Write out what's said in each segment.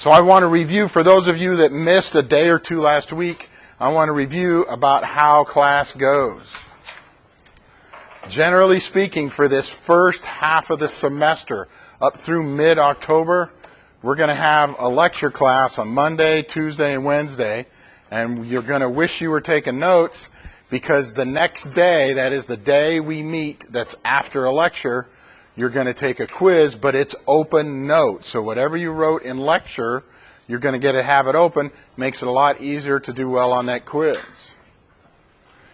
So I want to review, for those of you that missed a day or two last week, I want to review about how class goes. Generally speaking, for this first half of the semester, up through mid-October, we're going to have a lecture class on Monday, Tuesday, and Wednesday, and you're going to wish you were taking notes, because the next day, that is the day we meet that's after a lecture, you're going to take a quiz, but it's open notes. So whatever you wrote in lecture, you're going to get to have it open. Makes it a lot easier to do well on that quiz.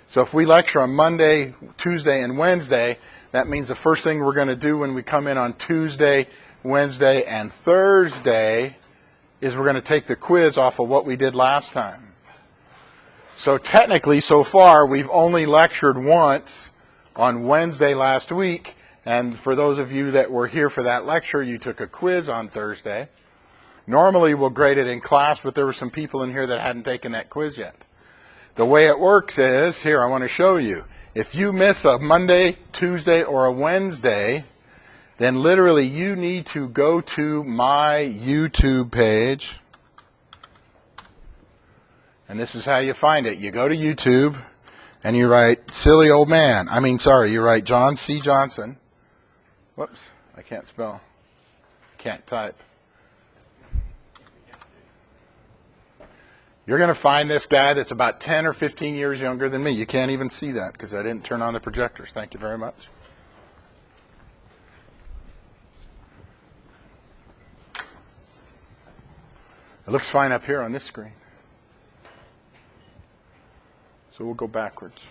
So if we lecture on Monday, Tuesday, and Wednesday, that means the first thing we're going to do when we come in on Tuesday, Wednesday, and Thursday is we're going to take the quiz off of what we did last time. So technically, so far, we've only lectured once on Wednesday last week. And for those of you that were here for that lecture, you took a quiz on Thursday. Normally, we'll grade it in class, but there were some people in here that hadn't taken that quiz yet. The way it works is, here, I want to show you. If you miss a Monday, Tuesday, or a Wednesday, then literally you need to go to my YouTube page. And this is how you find it. You go to YouTube, and you write, silly old man. You write John C. Johnson. Whoops, I can't spell. Can't type. You're going to find this guy that's about 10 or 15 years younger than me. You can't even see that because I didn't turn on the projectors. Thank you very much. It looks fine up here on this screen. So we'll go backwards.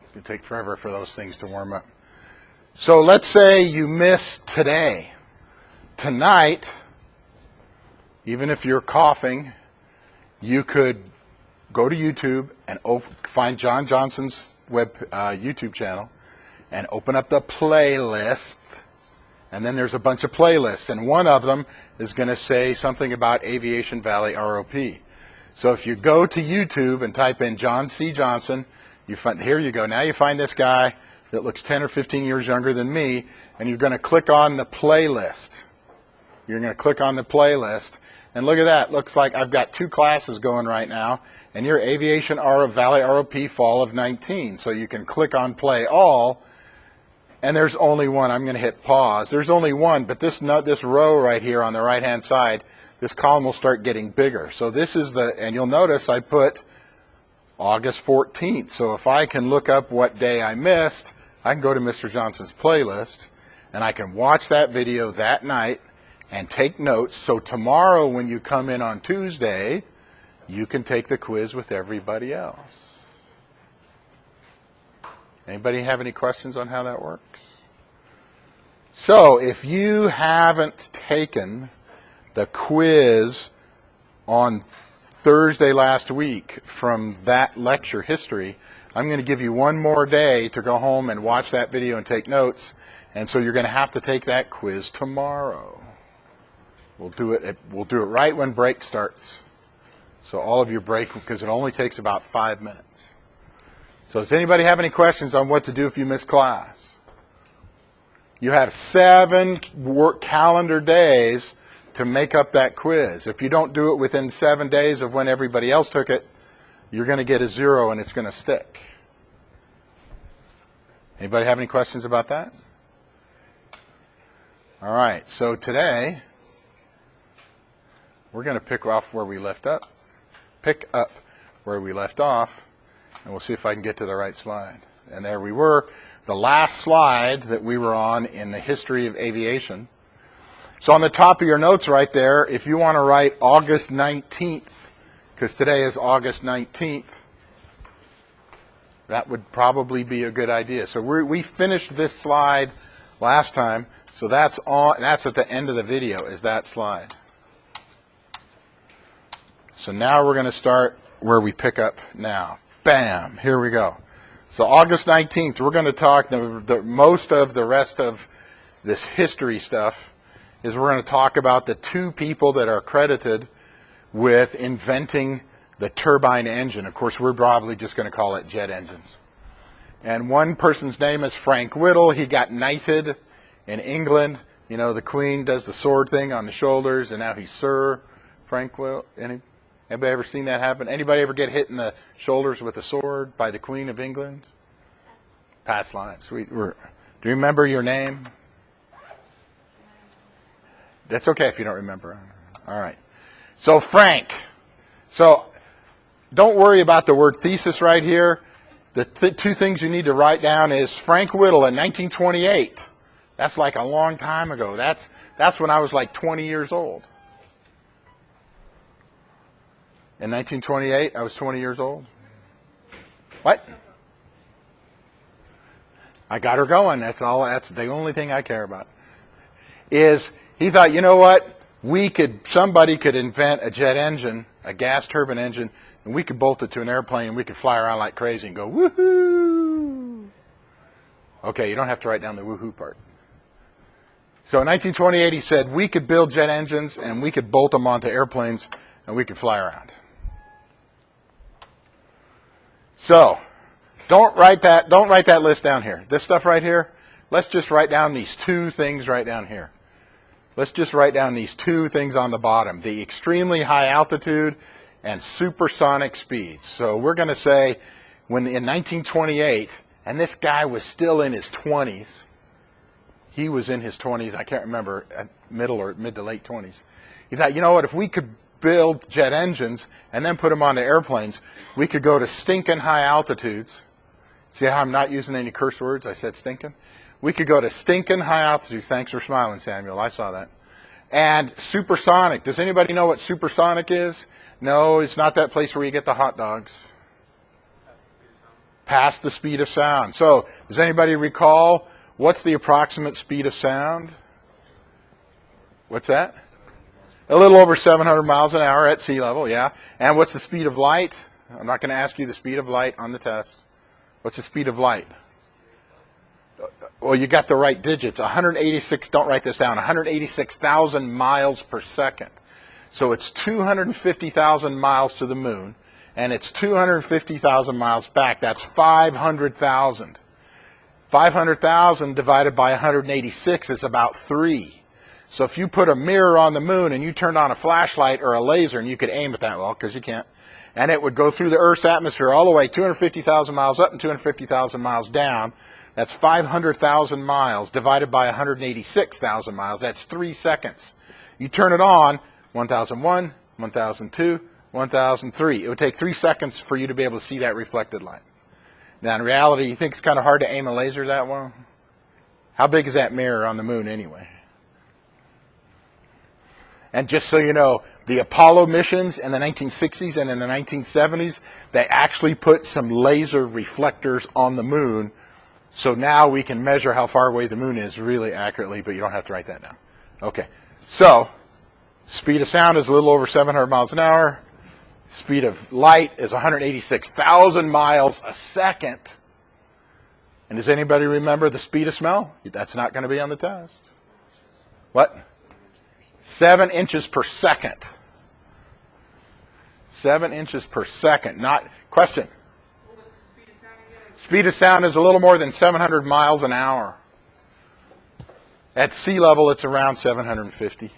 It's going to take forever for those things to warm up. So let's say you miss today. Tonight, even if you're coughing, you could go to YouTube and find John Johnson's YouTube channel and open up the playlist, and then there's a bunch of playlists, and one of them is going to say something about Aviation Valley ROP. So if you go to YouTube and type in John C. Johnson, here you go. Now you find this guy that looks 10 or 15 years younger than me, and you're going to click on the playlist. You're going to click on the playlist, and look at that. Looks like I've got 2 classes going right now, and you're Aviation Valley ROP Fall of 19. So you can click on Play All, and there's only one. I'm going to hit pause. There's only one, but this row right here on the right-hand side, this column will start getting bigger. So this is and you'll notice I put August 14th. So if I can look up what day I missed, I can go to Mr. Johnson's playlist, and I can watch that video that night and take notes. So tomorrow when you come in on Tuesday, you can take the quiz with everybody else. Anybody have any questions on how that works? So if you haven't taken the quiz on Thursday last week from that lecture history, I'm going to give you one more day to go home and watch that video and take notes. And so you're going to have to take that quiz tomorrow. We'll do it right when break starts. So all of your break, because it only takes about 5 minutes. So does anybody have any questions on what to do if you miss class? You have 7 calendar days to make up that quiz. If you don't do it within 7 days of when everybody else took it, you're going to get a 0 and it's going to stick. Anybody have any questions about that? All right, so today we're going to pick up where we left off, and we'll see if I can get to the right slide. And there we were, the last slide that we were on in the history of aviation. So on the top of your notes right there, if you want to write August 19th, because today is August 19th, that would probably be a good idea. So we finished this slide last time, so that's at the end of the video, is that slide. So now we're going to start where we pick up now. Bam, here we go. So August 19th, we're going to talk, most of the rest of this history stuff is we're going to talk about the 2 people that are credited with inventing the turbine engine. Of course, we're probably just going to call it jet engines. And one person's name is Frank Whittle. He got knighted in England. You know, the Queen does the sword thing on the shoulders, and now he's Sir Frank Whittle. Anybody ever seen that happen? Anybody ever get hit in the shoulders with a sword by the Queen of England? Past lives. Do you remember your name? That's okay if you don't remember. All right. So Frank. So don't worry about the word thesis right here. The two things you need to write down is Frank Whittle in 1928. That's like a long time ago. That's when I was like 20 years old. In 1928, I was 20 years old. What? I got her going. That's all. That's the only thing I care about. Is he thought, you know what? Somebody could invent a jet engine, a gas turbine engine, and we could bolt it to an airplane and we could fly around like crazy and go, woohoo! Okay, you don't have to write down the woohoo part. So in 1928, he said we could build jet engines and we could bolt them onto airplanes and we could fly around. So don't write that list down here. This stuff right here, let's just write down these two things right down here. Let's just write down these two things on the bottom, the extremely high altitude and supersonic speeds. So we're going to say when in 1928, and this guy was still in his 20s, he was in his 20s, I can't remember, mid to late 20s. He thought, you know what, if we could build jet engines and then put them onto airplanes, we could go to stinking high altitudes. See how I'm not using any curse words? I said stinking. We could go to stinking high altitudes. Thanks for smiling, Samuel. I saw that. And supersonic. Does anybody know what supersonic is? No, it's not that place where you get the hot dogs. Past the speed of sound. So, does anybody recall what's the approximate speed of sound? What's that? A little over 700 miles an hour at sea level, yeah. And what's the speed of light? I'm not going to ask you the speed of light on the test. What's the speed of light? Well, you got the right digits. 186, don't write this down, 186,000 miles per second. So it's 250,000 miles to the moon, and it's 250,000 miles back. That's 500,000. 500,000 divided by 186 is about 3. So if you put a mirror on the moon and you turned on a flashlight or a laser, and you could aim it that well, because you can't, and it would go through the Earth's atmosphere all the way 250,000 miles up and 250,000 miles down, that's 500,000 miles divided by 186,000 miles. That's 3 seconds. You turn it on, 1001, 1002, 1003. It would take 3 seconds for you to be able to see that reflected light. Now, in reality, you think it's kind of hard to aim a laser that well? How big is that mirror on the moon anyway? And just so you know, the Apollo missions in the 1960s and in the 1970s, they actually put some laser reflectors on the moon. So now we can measure how far away the moon is really accurately, but you don't have to write that down. Okay, so speed of sound is a little over 700 miles an hour. Speed of light is 186,000 miles a second. And does anybody remember the speed of smell? That's not going to be on the test. What? 7 inches per second. 7 inches per second. Not question. Speed of sound is a little more than 700 miles an hour. At sea level, it's around 750.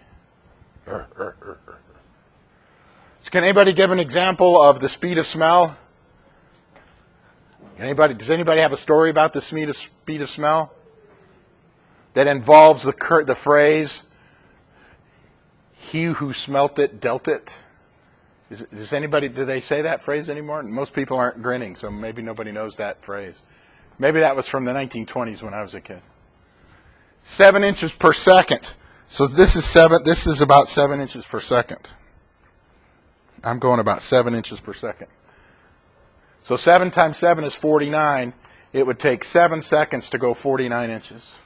So can anybody give an example of the speed of smell? Does anybody have a story about the speed of smell that involves the phrase, "He who smelt it dealt it"? Do they say that phrase anymore? Most people aren't grinning, so maybe nobody knows that phrase. Maybe that was from the 1920s when I was a kid. 7 inches per second. So this is about 7 inches per second. I'm going about 7 inches per second. So 7 times 7 is 49. It would take 7 seconds to go 49 inches.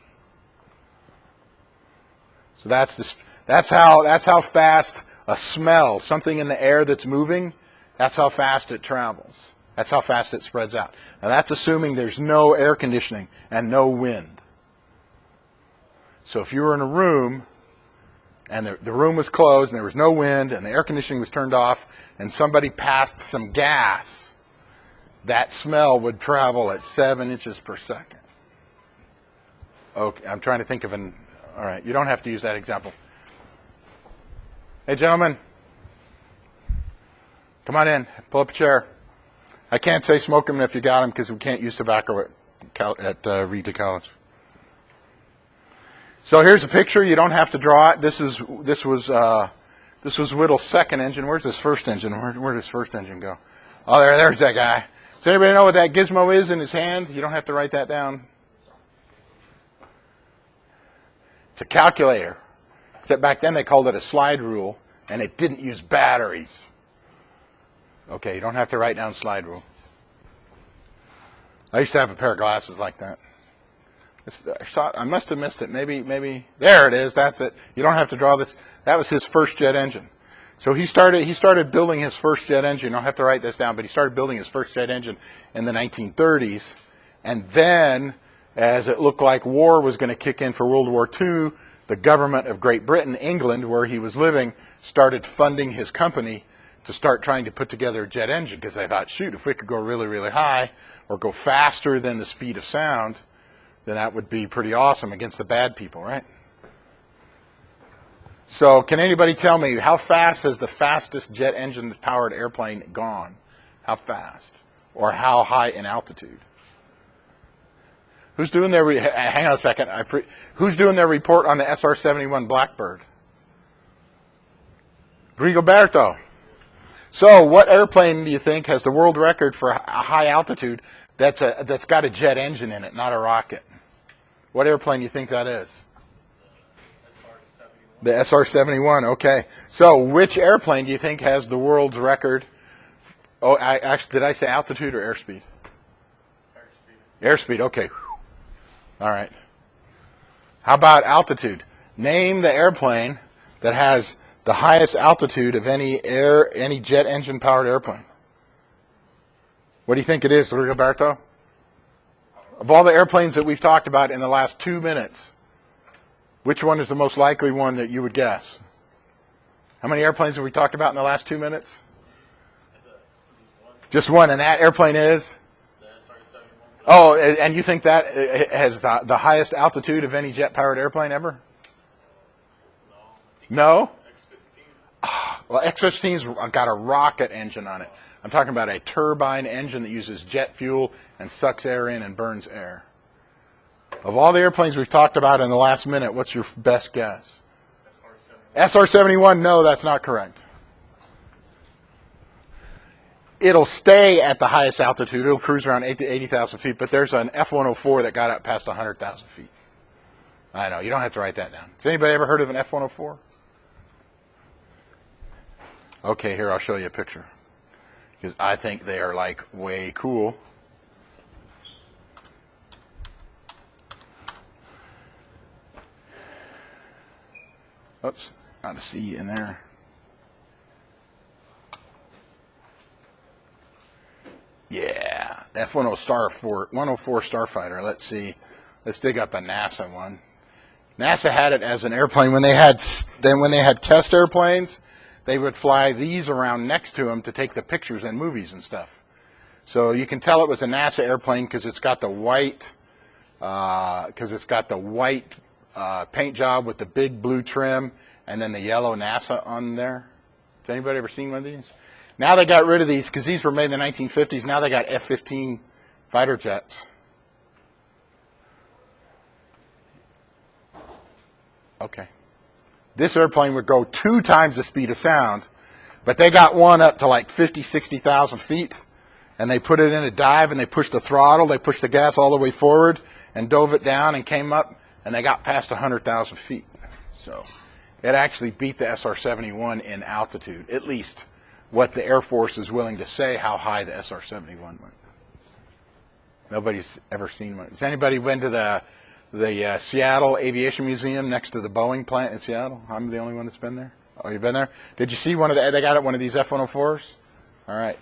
So that's how fast a smell, something in the air that's moving, that's how fast it travels. That's how fast it spreads out. Now that's assuming there's no air conditioning and no wind. So if you were in a room and the room was closed, and there was no wind, and the air conditioning was turned off, and somebody passed some gas, that smell would travel at 7 inches per second. Okay, I'm trying to think of an... All right, you don't have to use that example. Hey, gentlemen. Come on in. Pull up a chair. I can't say smoke them if you got them because we can't use tobacco at Reedley College. So here's a picture. You don't have to draw it. This was Whittle's second engine. Where's his first engine? Where did his first engine go? Oh, there's that guy. Does anybody know what that gizmo is in his hand? You don't have to write that down. It's a calculator. Except back then they called it a slide rule, and it didn't use batteries. Okay, you don't have to write down slide rule. I used to have a pair of glasses like that. I must have missed it. Maybe there it is. That's it. You don't have to draw this. That was his first jet engine. So he started building his first jet engine. I don't have to write this down, but he started building his first jet engine in the 1930s. And then, as it looked like war was going to kick in for World War II, the government of Great Britain, England, where he was living, started funding his company to start trying to put together a jet engine, because they thought, shoot, if we could go really, really high or go faster than the speed of sound, then that would be pretty awesome against the bad people, right? So can anybody tell me, how fast has the fastest jet engine powered airplane gone? How fast? Or how high in altitude? Who's doing their, hang on a second, who's doing their report on the SR-71 Blackbird? Rigoberto. So what airplane do you think has the world record for a high altitude that's got a jet engine in it, not a rocket? What airplane do you think that is? The SR-71, okay. So which airplane do you think has the world's record? Oh, actually, did I say altitude or airspeed? Airspeed. Airspeed, okay. All right. How about altitude? Name the airplane that has the highest altitude of any jet engine powered airplane. What do you think it is, Rigoberto? Of all the airplanes that we've talked about in the last 2 minutes, which one is the most likely one that you would guess? How many airplanes have we talked about in the last 2 minutes? Just one, and that airplane is? Oh, and you think that has the highest altitude of any jet-powered airplane ever? No? Well, X-15's got a rocket engine on it. I'm talking about a turbine engine that uses jet fuel and sucks air in and burns air. Of all the airplanes we've talked about in the last minute, what's your best guess? SR-71, no, that's not correct. It'll stay at the highest altitude. It'll cruise around 80,000 feet, but there's an F-104 that got up past 100,000 feet. I know, you don't have to write that down. Has anybody ever heard of an F-104? Okay, here, I'll show you a picture, because I think they are, like, way cool. Oops, not a C in there. Yeah, F-104 Starfighter. Let's see. Let's dig up a NASA one. NASA had it as an airplane. When they had test airplanes, they would fly these around next to them to take the pictures in movies and stuff. So you can tell it was a NASA airplane because it's got the white, paint job with the big blue trim and then the yellow NASA on there. Has anybody ever seen one of these? Now they got rid of these because these were made in the 1950s. Now they got F-15 fighter jets. Okay. This airplane would go 2 times the speed of sound, but they got one up to like 50, 60,000 feet, and they put it in a dive, and they pushed the throttle, they pushed the gas all the way forward, and dove it down and came up, and they got past 100,000 feet. So it actually beat the SR-71 in altitude, at least what the Air Force is willing to say how high the SR-71 went. Nobody's ever seen one. Has anybody been to the Seattle Aviation Museum next to the Boeing plant in Seattle? I'm the only one that's been there. Oh, you've been there? Did you see one of the? They got it one of these F-104s. All right.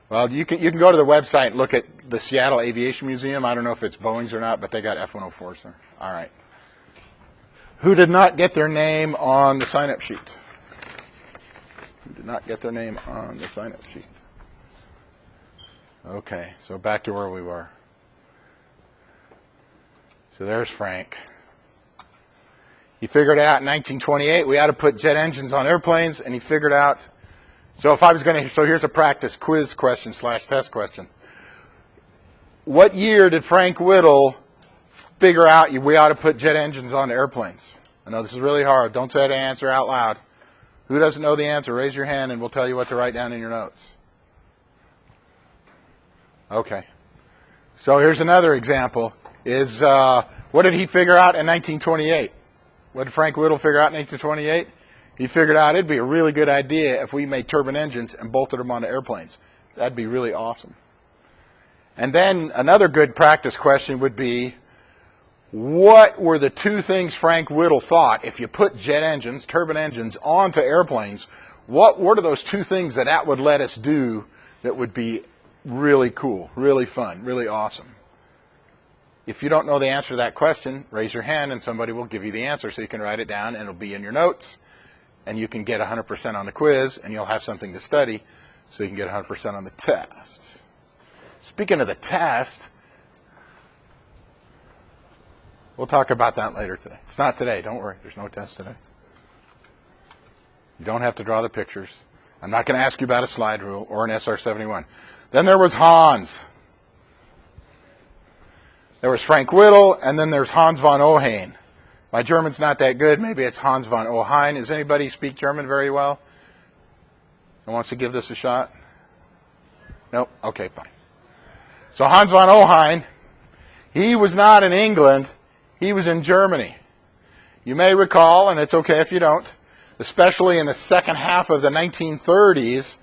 Well, you can go to the website and look at the Seattle Aviation Museum. I don't know if it's Boeing's or not, but they got F-104s there. All right. Who did not get their name on the sign-up sheet? Who did not get their name on the sign-up sheet? Okay, so back to where we were. So there's Frank. He figured out in 1928 we ought to put jet engines on airplanes, and he figured out. So if I was going to, so here's a practice quiz question / test question. What year did Frank Whittle figure out we ought to put jet engines on airplanes? I know this is really hard. Don't say the answer out loud. Who doesn't know the answer? Raise your hand and we'll tell you what to write down in your notes. Okay. So here's another example. What did he figure out in 1928? What did Frank Whittle figure out in 1928? He figured out it'd be a really good idea if we made turbine engines and bolted them onto airplanes. That'd be really awesome. And then another good practice question would be, what were the two things Frank Whittle thought if you put jet engines, turbine engines, onto airplanes, what are those two things that would let us do that would be really cool, really fun, really awesome? If you don't know the answer to that question, raise your hand and somebody will give you the answer so you can write it down and it'll be in your notes. And you can get 100% on the quiz, and you'll have something to study, so you can get 100% on the test. Speaking of the test, we'll talk about that later today. It's not today. Don't worry. There's no test today. You don't have to draw the pictures. I'm not going to ask you about a slide rule or an SR-71. Then there was Hans. There was Frank Whittle, and then there's Hans von Ohain. My German's not that good. Maybe it's Hans von Ohain. Does anybody speak German very well? Who wants to give this a shot? Nope? Okay, fine. So Hans von Ohain, he was not in England. He was in Germany. You may recall, and it's okay if you don't, especially in the second half of the 1930s,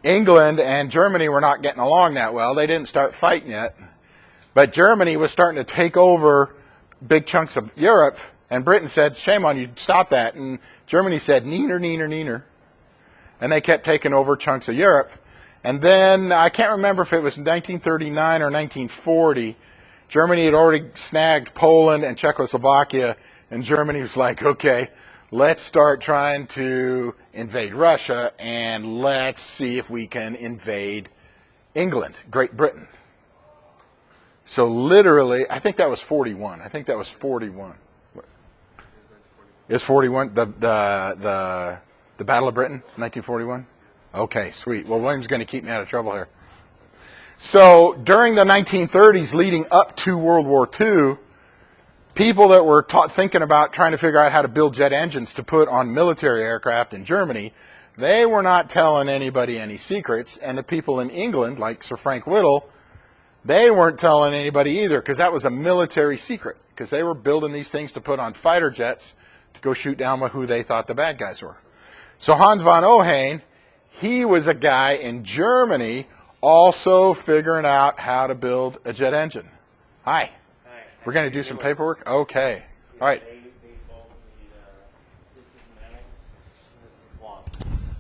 England and Germany were not getting along that well. They didn't start fighting yet. But Germany was starting to take over big chunks of Europe, and Britain said, shame on you, stop that. And Germany said, neener, neener, neener. And they kept taking over chunks of Europe. And then, I can't remember if it was 1939 or 1940, Germany had already snagged Poland and Czechoslovakia, and Germany was like, okay, let's start trying to invade Russia, and let's see if we can invade England, Great Britain. So literally, I think that was 41. I think that was 41. Is 41 the Battle of Britain, 1941? Okay, sweet. Well, William's going to keep me out of trouble here. So during the 1930s, leading up to World War II, people that were thinking about trying to figure out how to build jet engines to put on military aircraft in Germany, they were not telling anybody any secrets. And the people in England, like Sir Frank Whittle, they weren't telling anybody either, because that was a military secret, because they were building these things to put on fighter jets to go shoot down who they thought the bad guys were. So Hans von Ohain, he was a guy in Germany also figuring out how to build a jet engine. Hi. Hi. We're going to do some paperwork? Okay. All right. This is Mannix, and this is Juan.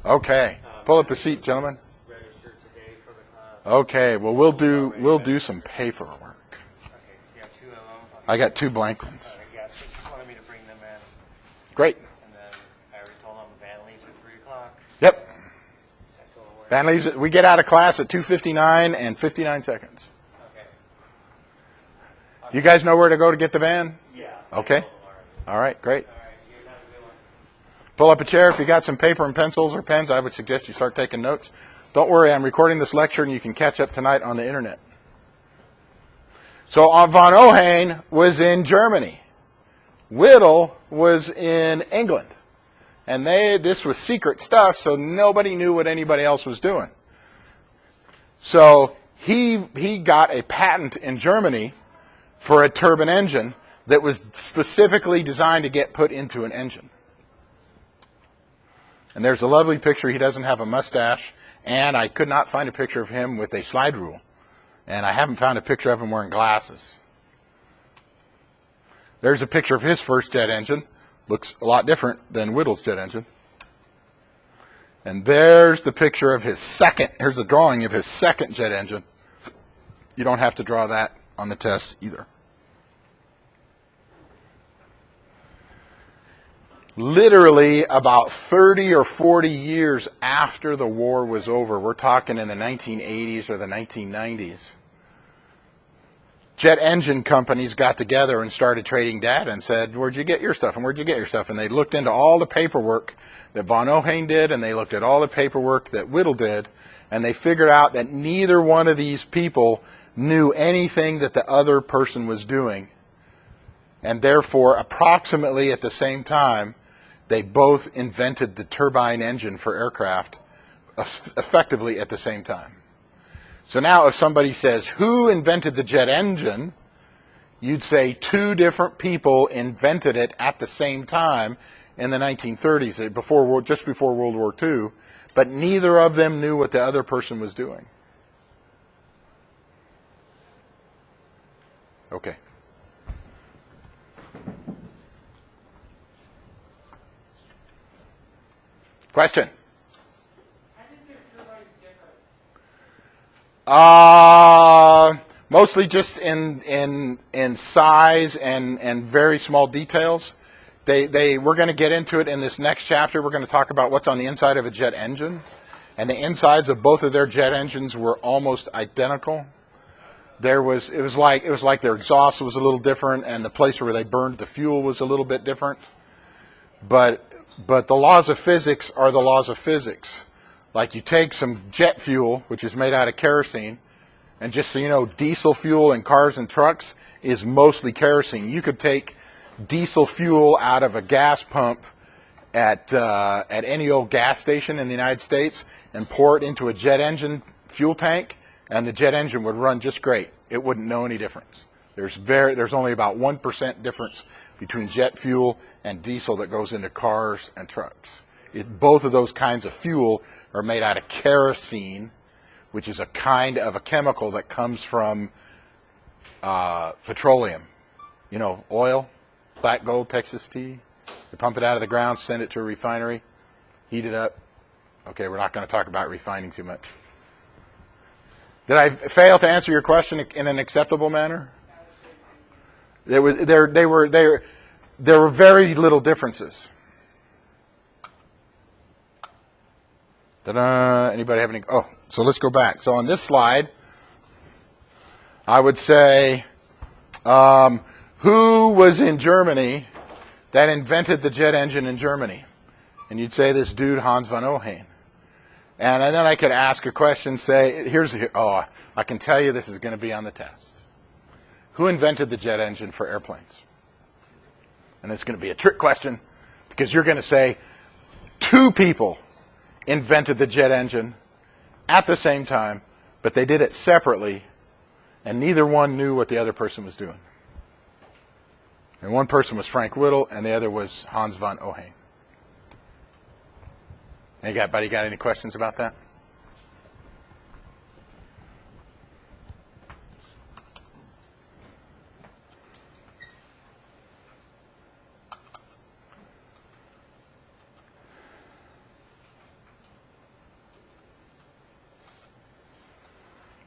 Okay. Pull up a seat, gentlemen. Registered today for the class. Okay. Well, we'll do some paperwork. Okay, you have two of them. I got 2 blank ones. Yeah, she just wanted me to bring them in. Great. And then I already told them the van leaves at 3 o'clock. Yep. I told them where. Van leaves. We get out of class at 2:59 and 59 seconds. Okay. You guys know where to go to get the van? Yeah. Okay. All right. Great. All right, you have a good one. Pull up a chair. If you got some paper and pencils or pens, I would suggest you start taking notes. Don't worry, I'm recording this lecture and you can catch up tonight on the internet. So von Ohain was in Germany. Whittle was in England. And this was secret stuff, so nobody knew what anybody else was doing. So he got a patent in Germany for a turbine engine that was specifically designed to get put into an engine. And there's a lovely picture. He doesn't have a mustache, and I could not find a picture of him with a slide rule. And I haven't found a picture of him wearing glasses. There's a picture of his first jet engine. Looks a lot different than Whittle's jet engine. And there's the picture of his second. Here's a drawing of his second jet engine. You don't have to draw that on the test either. Literally about 30 or 40 years after the war was over, we're talking in the 1980s or the 1990s, jet engine companies got together and started trading data and said, where'd you get your stuff and where'd you get your stuff? And they looked into all the paperwork that von Ohain did, and they looked at all the paperwork that Whittle did, and they figured out that neither one of these people knew anything that the other person was doing. And therefore, approximately at the same time, they both invented the turbine engine for aircraft effectively at the same time. So now if somebody says, who invented the jet engine? You'd say two different people invented it at the same time in the 1930s, just before World War II, but neither of them knew what the other person was doing. Okay. Question? How did their turbines differ? Mostly just in size and very small details. We're going to get into it in this next chapter. We're going to talk about what's on the inside of a jet engine, and the insides of both of their jet engines were almost identical. It was like their exhaust was a little different, and the place where they burned the fuel was a little bit different. But the laws of physics are the laws of physics. Like you take some jet fuel, which is made out of kerosene, and just so you know, diesel fuel in cars and trucks is mostly kerosene. You could take diesel fuel out of a gas pump at any old gas station in the United States and pour it into a jet engine fuel tank, and the jet engine would run just great. It wouldn't know any difference. There's only about 1% difference between jet fuel and diesel that goes into cars and trucks. Both of those kinds of fuel are made out of kerosene, which is a kind of a chemical that comes from petroleum. You know, oil, black gold, Texas tea. They pump it out of the ground, send it to a refinery, heat it up. Okay, we're not going to talk about refining too much. Did I fail to answer your question in an acceptable manner? There were very little differences. Ta-da! Anybody have any? Oh, so let's go back. So on this slide, I would say, who was in Germany that invented the jet engine in Germany? And you'd say this dude, Hans von Ohain. And then I could ask a question, say, I can tell you this is going to be on the test. Who invented the jet engine for airplanes? And it's going to be a trick question because you're going to say two people invented the jet engine at the same time, but they did it separately, and neither one knew what the other person was doing. And one person was Frank Whittle, and the other was Hans von Ohain. Anybody got any questions about that?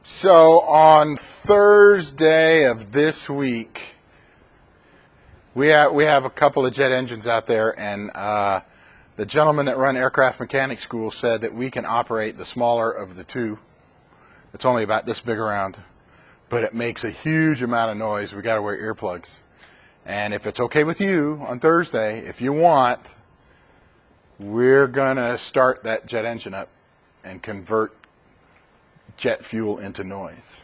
So on Thursday of this week, we have a couple of jet engines out there, and the gentlemen that run aircraft mechanics school said that we can operate the smaller of the two. It's only about this big around, but it makes a huge amount of noise. We got to wear earplugs. And if it's okay with you, on Thursday, if you want, we're going to start that jet engine up and convert jet fuel into noise.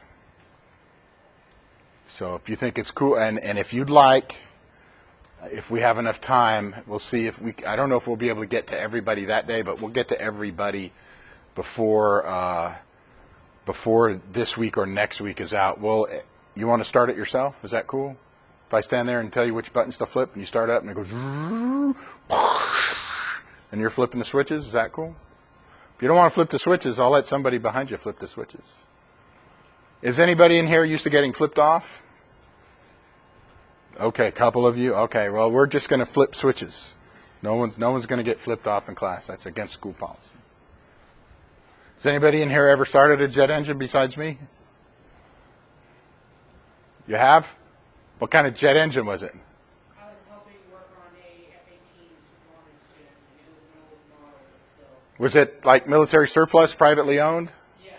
So if you think it's cool, and if you'd like, if we have enough time, we'll see if I don't know if we'll be able to get to everybody that day, but we'll get to everybody before this week or next week is out. Well, you want to start it yourself? Is that cool? If I stand there and tell you which buttons to flip, and you start up and it goes, and you're flipping the switches, is that cool? If you don't want to flip the switches, I'll let somebody behind you flip the switches. Is anybody in here used to getting flipped off? Okay, a couple of you. Okay, well, we're just going to flip switches. No one's going to get flipped off in class. That's against school policy. Has anybody in here ever started a jet engine besides me? You have? What kind of jet engine was it? I was helping work on a F-18 supermodel jet engine. It was an old model, but still. Was it like military surplus, privately owned? Yeah.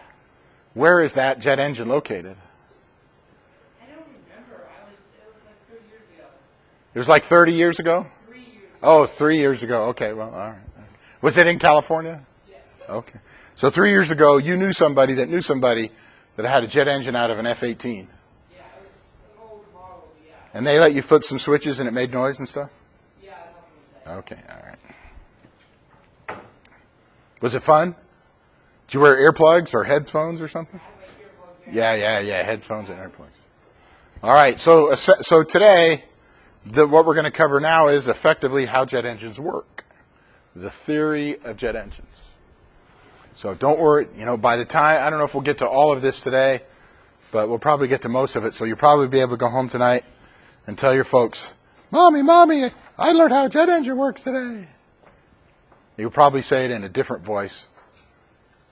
Where is that jet engine located? I don't remember. It was like 30 years ago. It was like 30 years ago? 3 years ago. Oh, 3 years ago. Okay, well, all right. Was it in California? Yes. Okay. So 3 years ago, you knew somebody that had a jet engine out of an F-18. Yeah, it was an old model, yeah. And they let you flip some switches and it made noise and stuff? Yeah, I helped with that. Okay, all right. Was it fun? Did you wear earplugs or headphones or something? I had my earplugs in. Yeah, headphones and earplugs. All right, so today, what we're going to cover now is effectively how jet engines work, the theory of jet engines. So don't worry, by the time, I don't know if we'll get to all of this today, but we'll probably get to most of it. So you'll probably be able to go home tonight and tell your folks, Mommy, I learned how a jet engine works today. You'll probably say it in a different voice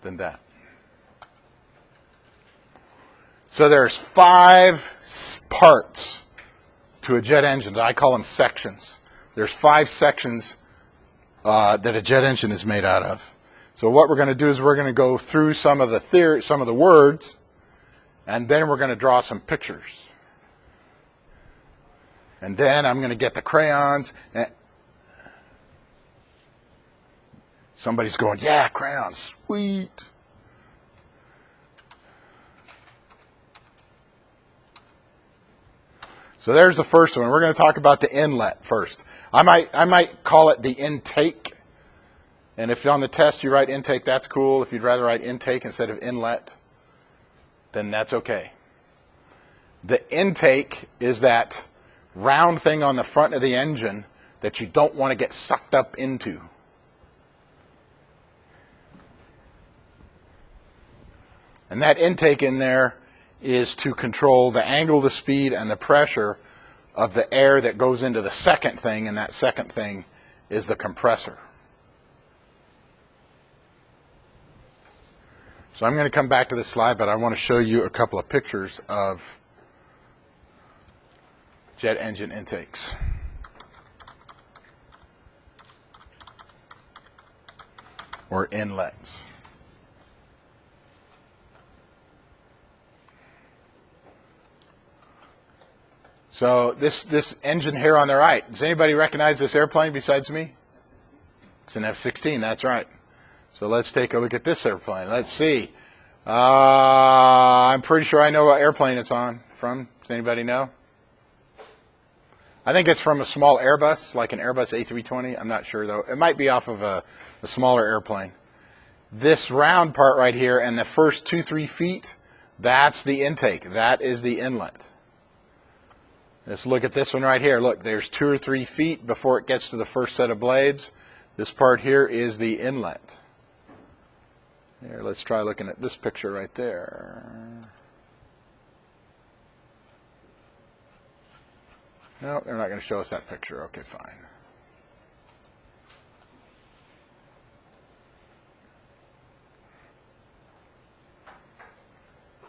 than that. So there's 5 parts to a jet engine. I call them sections. There's 5 sections that a jet engine is made out of. So what we're going to do is we're going to go through some of the words, and then we're going to draw some pictures. And then I'm going to get the crayons. Somebody's going, yeah, crayons, sweet. So there's the first one. We're going to talk about the inlet first. I might call it the intake. And if on the test you write intake, that's cool. If you'd rather write intake instead of inlet, then that's okay. The intake is that round thing on the front of the engine that you don't want to get sucked up into. And that intake in there is to control the angle, the speed, and the pressure of the air that goes into the second thing, and that second thing is the compressor. So I'm going to come back to this slide, but I want to show you a couple of pictures of jet engine intakes. Or inlets. So this engine here on the right, does anybody recognize this airplane besides me? It's an F-16, that's right. So let's take a look at this airplane. Let's see. I'm pretty sure I know what airplane it's from. Does anybody know? I think it's from a small Airbus, like an Airbus A320. I'm not sure, though. It might be off of a smaller airplane. This round part right here and the first 2-3 feet, that's the intake. That is the inlet. Let's look at this one right here. Look, there's 2 or 3 feet before it gets to the first set of blades. This part here is the inlet. Here, let's try looking at this picture right there. No, they're not going to show us that picture. Okay, fine.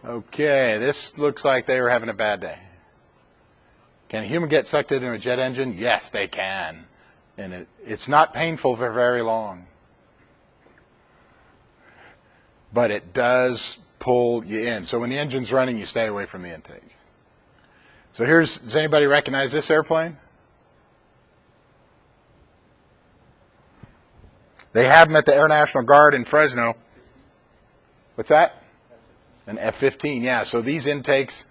Okay, this looks like they were having a bad day. Can a human get sucked into a jet engine? Yes, they can. And it's not painful for very long. But it does pull you in. So when the engine's running, you stay away from the intake. So does anybody recognize this airplane? They have them at the Air National Guard in Fresno. What's that? An F-15, yeah. So these intakes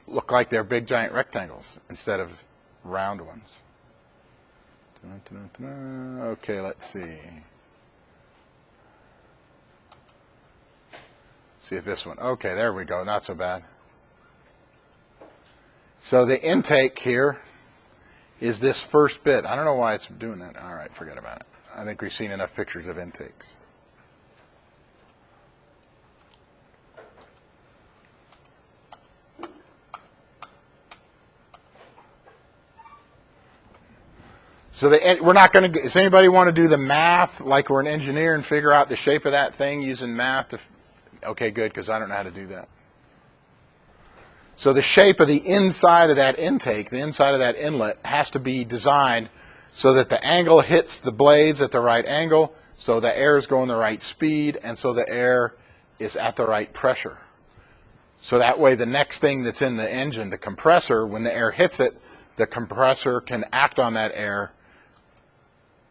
look like they're big giant rectangles instead of round ones. Okay, let's see. See if this one. Okay, there we go. Not so bad. So the intake here is this first bit. I don't know why it's doing that. All right, forget about it. I think we've seen enough pictures of intakes. So we're not going to. Does anybody want to do the math like we're an engineer and figure out the shape of that thing using math Okay, good, because I don't know how to do that. So the shape of the inside of that intake, the inside of that inlet, has to be designed so that the angle hits the blades at the right angle, so the air is going the right speed, and so the air is at the right pressure. So that way the next thing that's in the engine, the compressor, when the air hits it, the compressor can act on that air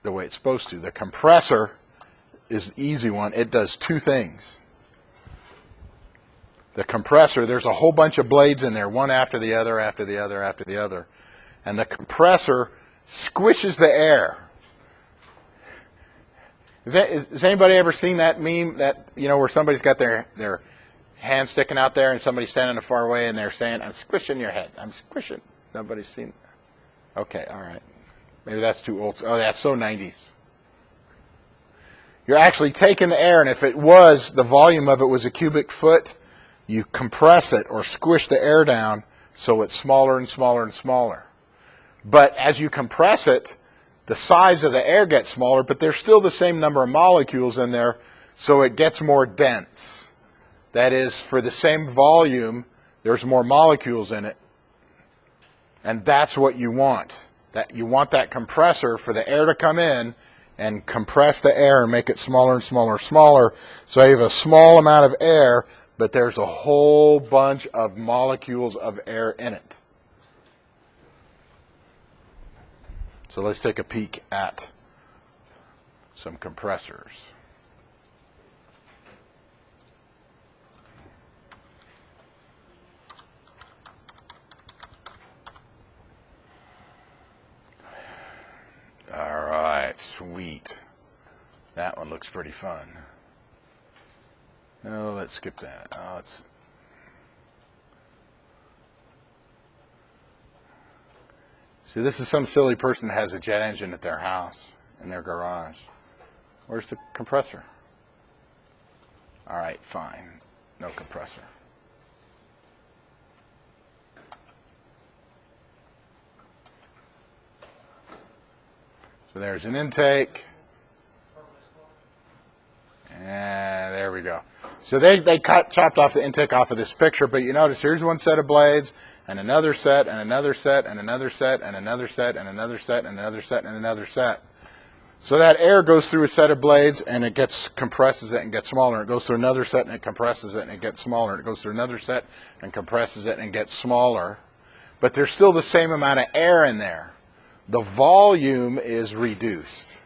the way it's supposed to. The compressor is the easy one. It does two things. The compressor, there's a whole bunch of blades in there, one after the other, after the other, after the other. And the compressor squishes the air. Has anybody ever seen that meme that, you know, where somebody's got their hand sticking out there and somebody's standing far away and they're saying, I'm squishing your head. I'm squishing. Nobody's seen it. Okay, all right. Maybe that's too old. Oh, that's so 90s. You're actually taking the air, and if it was, the volume of it was a cubic foot, you compress it or squish the air down so it's smaller and smaller and smaller. But as you compress it, the size of the air gets smaller, but there's still the same number of molecules in there, so it gets more dense. That is, for the same volume, there's more molecules in it. And that's what you want. You want that compressor for the air to come in and compress the air and make it smaller and smaller and smaller. So you have a small amount of air, but there's a whole bunch of molecules of air in it. So let's take a peek at some compressors. All right, sweet. That one looks pretty fun. No, let's skip that. See, this is some silly person that has a jet engine at their house, in their garage. Where's the compressor? All right, fine. No compressor. So there's an intake. And there we go. So they chopped off the intake off of this picture, but you notice here's one set of blades, and another set, and another set, and another set, and another set, and another set, and another set, and another set. So that air goes through a set of blades, and it compresses it and gets smaller. It goes through another set, and it compresses it, and it gets smaller. It goes through another set, and compresses it, and gets smaller. But there's still the same amount of air in there. The volume is reduced.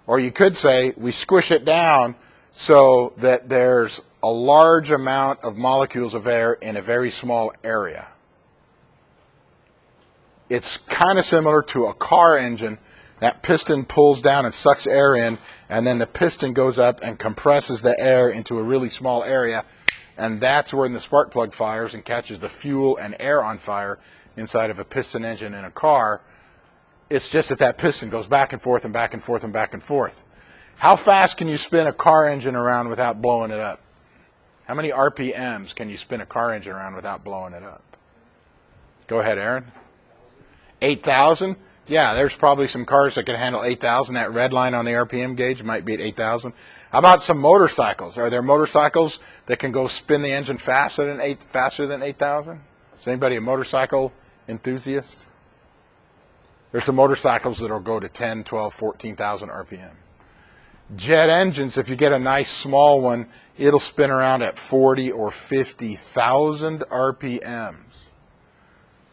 Or you could say we squish it down so that there's a large amount of molecules of air in a very small area. It's kind of similar to a car engine. That piston pulls down and sucks air in, and then the piston goes up and compresses the air into a really small area, and that's when the spark plug fires and catches the fuel and air on fire inside of a piston engine in a car. It's just that piston goes back and forth and back and forth and back and forth. How fast can you spin a car engine around without blowing it up? How many RPMs can you spin a car engine around without blowing it up? Go ahead, Aaron. 8,000? Yeah, there's probably some cars that can handle 8,000. That red line on the RPM gauge might be at 8,000. How about some motorcycles? Are there motorcycles that can go spin the engine faster than 8,000? Is anybody a motorcycle enthusiast? There's some motorcycles that will go to 10, 12, 14,000 RPM. Jet engines, if you get a nice small one, it'll spin around at 40 or 50,000 RPMs.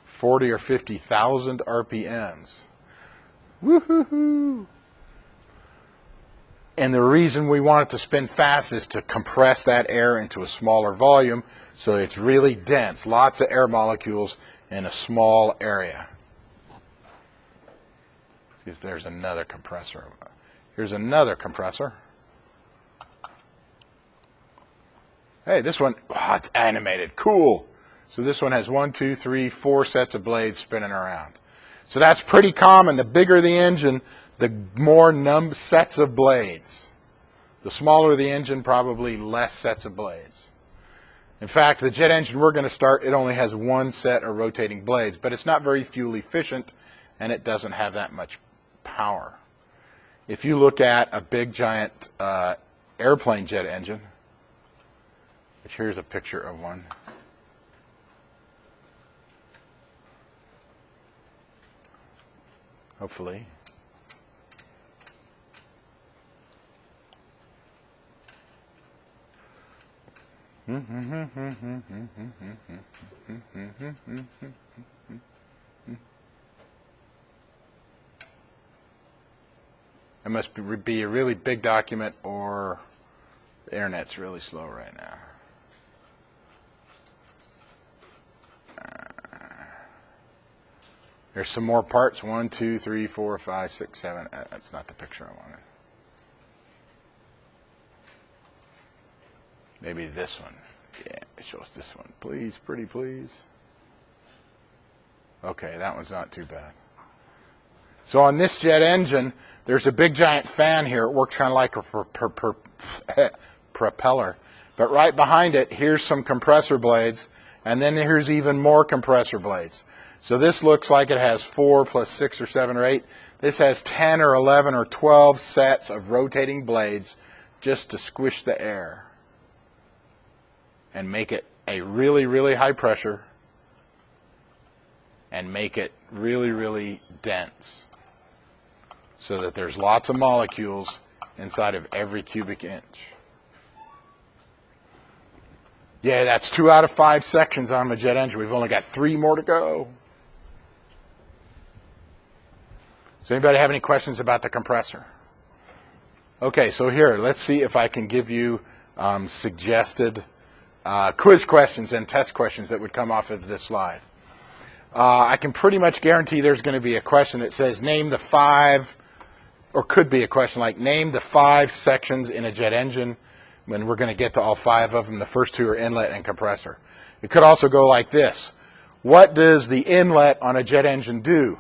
40 or 50,000 RPMs. Woo-hoo-hoo. And the reason we want it to spin fast is to compress that air into a smaller volume so it's really dense. Lots of air molecules in a small area. See if there's another compressor. Here's another compressor. Hey, this one, oh, it's animated. Cool. So this one has 1, 2, 3, 4 sets of blades spinning around. So that's pretty common. The bigger the engine, the more sets of blades. The smaller the engine, probably less sets of blades. In fact, the jet engine we're going to start, it only has one set of rotating blades, but it's not very fuel efficient, and it doesn't have that much power. If you look at a big giant airplane jet engine, Which here's a picture of one. Hopefully. It must be a really big document, or the internet's really slow right now. There's some more parts. 1, 2, 3, 4, 5, 6, 7. That's not the picture I wanted. Maybe this one. Yeah, show us this one. Please, pretty please. Okay, that one's not too bad. So on this jet engine, there's a big giant fan here. It works kind of like a propeller. But right behind it, here's some compressor blades, and then here's even more compressor blades. So this looks like it has 4 plus 6 or 7 or 8. This has 10 or 11 or 12 sets of rotating blades just to squish the air and make it a really, really high pressure and make it really, really dense so that there's lots of molecules inside of every cubic inch. Yeah, that's 2 out of 5 sections on the jet engine. We've only got 3 more to go. Does anybody have any questions about the compressor? Okay, so here, let's see if I can give you suggested quiz questions and test questions that would come off of this slide. I can pretty much guarantee there's going to be a question that says name the 5, or could be a question like name the 5 sections in a jet engine, when we're going to get to all 5 of them. The first 2 are inlet and compressor. It could also go like this. What does the inlet on a jet engine do?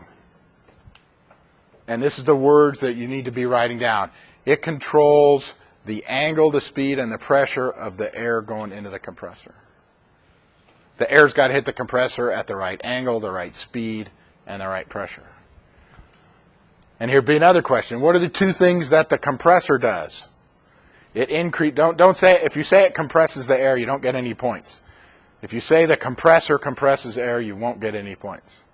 And this is the words that you need to be writing down. It controls the angle, the speed, and the pressure of the air going into the compressor. The air's got to hit the compressor at the right angle, the right speed, and the right pressure. And here'd be another question. What are the 2 things that the compressor does? It don't say, if you say it compresses the air, you don't get any points. If you say the compressor compresses air, you won't get any points.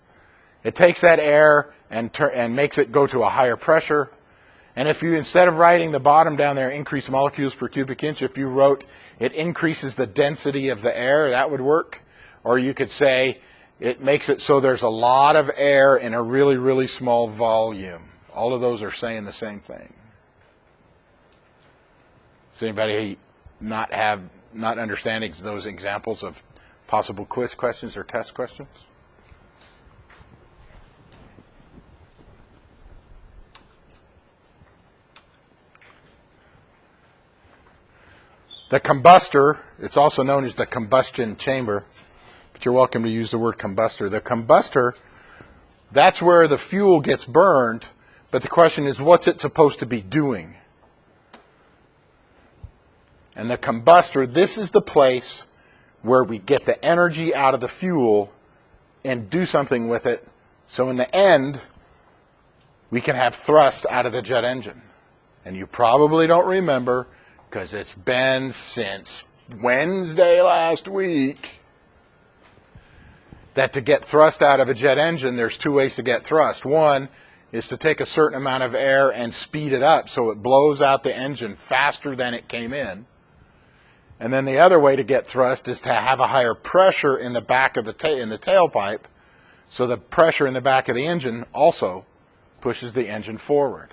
It takes that air and makes it go to a higher pressure. And if you, instead of writing the bottom down there, increase molecules per cubic inch, if you wrote it increases the density of the air, that would work. Or you could say it makes it so there's a lot of air in a really, really small volume. All of those are saying the same thing. Does anybody not understanding those examples of possible quiz questions or test questions? The combustor, it's also known as the combustion chamber, but you're welcome to use the word combustor. The combustor, that's where the fuel gets burned, but the question is, what's it supposed to be doing? And the combustor, this is the place where we get the energy out of the fuel and do something with it, so in the end, we can have thrust out of the jet engine. And you probably don't remember, because it's been since Wednesday last week, that to get thrust out of a jet engine, there's 2 ways to get thrust. One is to take a certain amount of air and speed it up so it blows out the engine faster than it came in. And then the other way to get thrust is to have a higher pressure in the back of the tailpipe, so the pressure in the back of the engine also pushes the engine forward.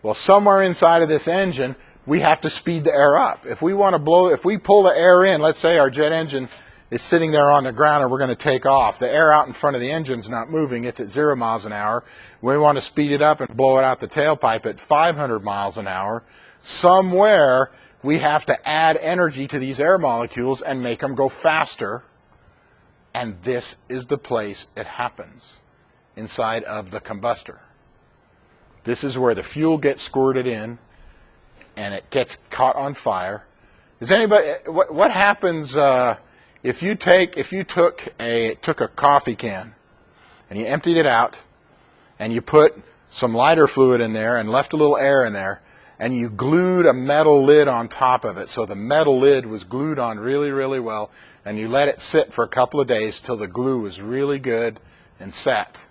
Well, somewhere inside of this engine, we have to speed the air up. If we want to if we pull the air in, let's say our jet engine is sitting there on the ground and we're going to take off. The air out in front of the engine's not moving. It's at 0 miles an hour. We want to speed it up and blow it out the tailpipe at 500 miles an hour. Somewhere we have to add energy to these air molecules and make them go faster. And this is the place it happens, inside of the combustor. This is where the fuel gets squirted in and it gets caught on fire. Does anybody, what happens if you took a coffee can and you emptied it out and you put some lighter fluid in there and left a little air in there, and you glued a metal lid on top of it. So the metal lid was glued on really, really well, and you let it sit for a couple of days till the glue was really good and set.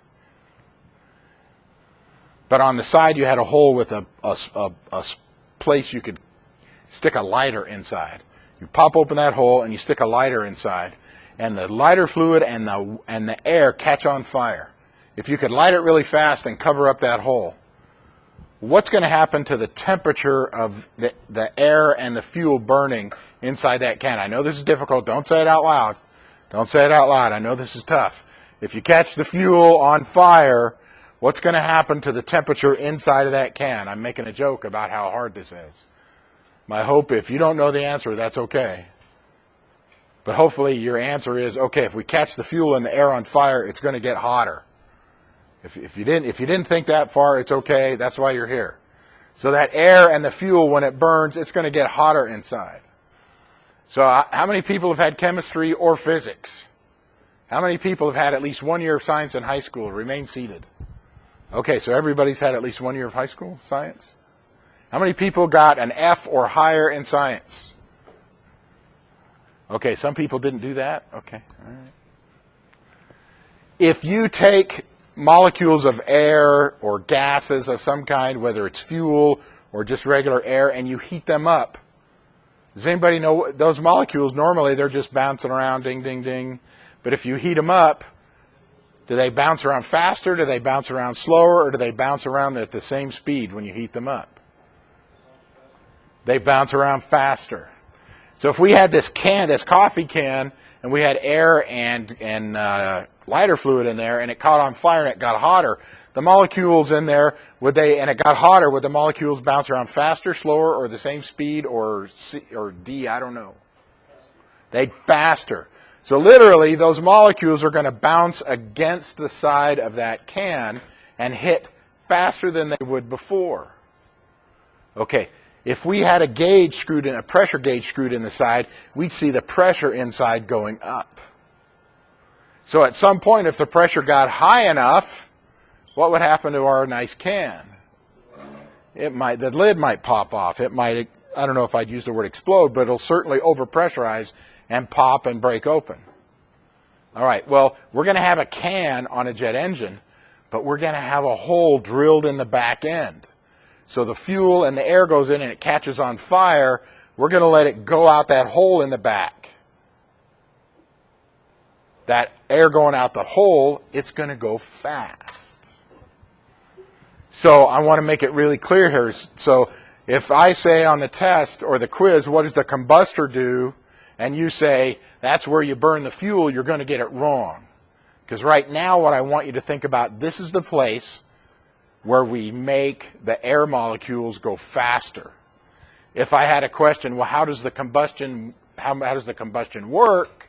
But on the side you had a hole with a place you could stick a lighter inside. You pop open that hole and you stick a lighter inside, and the lighter fluid and the air catch on fire. If you could light it really fast and cover up that hole, what's going to happen to the temperature of the air and the fuel burning inside that can? I know this is difficult. Don't say it out loud. Don't say it out loud. I know this is tough. If you catch the fuel on fire, what's going to happen to the temperature inside of that can? I'm making a joke about how hard this is. My hope, if you don't know the answer, that's okay. But hopefully your answer is, okay, if we catch the fuel and the air on fire, it's going to get hotter. If you didn't think that far, it's okay. That's why you're here. So that air and the fuel, when it burns, it's going to get hotter inside. So how many people have had chemistry or physics? How many people have had at least 1 year of science in high school? Remain seated. Okay, so everybody's had at least 1 year of high school science? How many people got an F or higher in science? Okay, some people didn't do that. Okay, all right. If you take molecules of air or gases of some kind, whether it's fuel or just regular air, and you heat them up, does anybody know those molecules? Normally they're just bouncing around, ding, ding, ding. But if you heat them up, do they bounce around faster, do they bounce around slower, or do they bounce around at the same speed when you heat them up? They bounce around faster. So if we had this coffee can, and we had air and lighter fluid in there, and it caught on fire and it got hotter, the molecules in there, would the molecules bounce around faster, slower, or the same speed, or C or D, I don't know. They'd faster. So literally, those molecules are going to bounce against the side of that can and hit faster than they would before. Okay, if we had a pressure gauge screwed in the side, we'd see the pressure inside going up. So at some point, if the pressure got high enough, what would happen to our nice can? The lid might pop off. It might, I don't know if I'd use the word explode, but it'll certainly overpressurize and pop and break open. All right, well, we're going to have a can on a jet engine, but we're going to have a hole drilled in the back end. So the fuel and the air goes in and it catches on fire. We're going to let it go out that hole in the back. That air going out the hole, it's going to go fast. So I want to make it really clear here. So if I say on the test or the quiz, what does the combustor do? And you say, that's where you burn the fuel, you're going to get it wrong. Because right now what I want you to think about, this is the place where we make the air molecules go faster. If I had a question, well, how does the combustion work?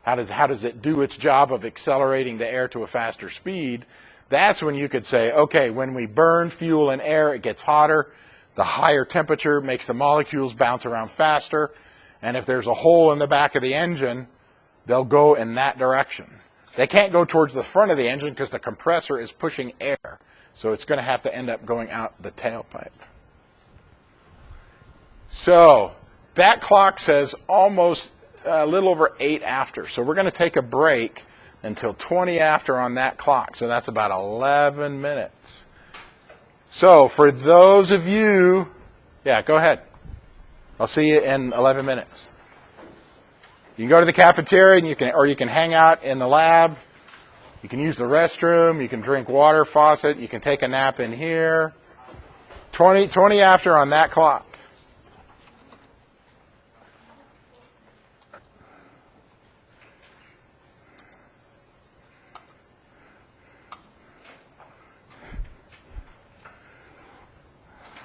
How does it do its job of accelerating the air to a faster speed? That's when you could say, okay, when we burn fuel and air, it gets hotter. The higher temperature makes the molecules bounce around faster. And if there's a hole in the back of the engine, they'll go in that direction. They can't go towards the front of the engine because the compressor is pushing air. So it's going to have to end up going out the tailpipe. So that clock says almost a little over 8 after. So we're going to take a break until 20 after on that clock. So that's about 11 minutes. So for those of you, yeah, go ahead. I'll see you in 11 minutes. You can go to the cafeteria and you can hang out in the lab. You can use the restroom. You can drink water faucet. You can take a nap in here. 20 after on that clock.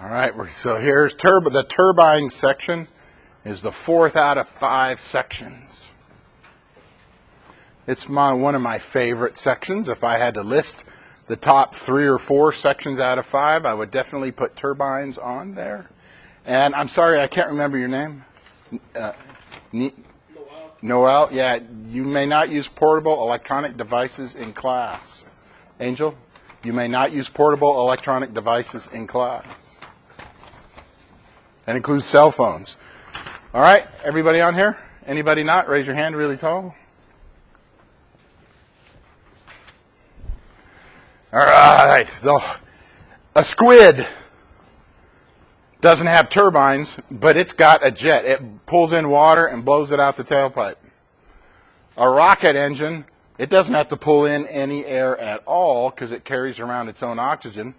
All right, so here's the turbine section is the 4th out of 5 sections. It's one of my favorite sections. If I had to list the top 3 or 4 sections out of 5, I would definitely put turbines on there. And I'm sorry, I can't remember your name. Noel, yeah, you may not use portable electronic devices in class. Angel, you may not use portable electronic devices in class. That includes cell phones. All right, everybody on here? Anybody not? Raise your hand really tall. All right. A squid doesn't have turbines, but it's got a jet. It pulls in water and blows it out the tailpipe. A rocket engine, it doesn't have to pull in any air at all because it carries around its own oxygen.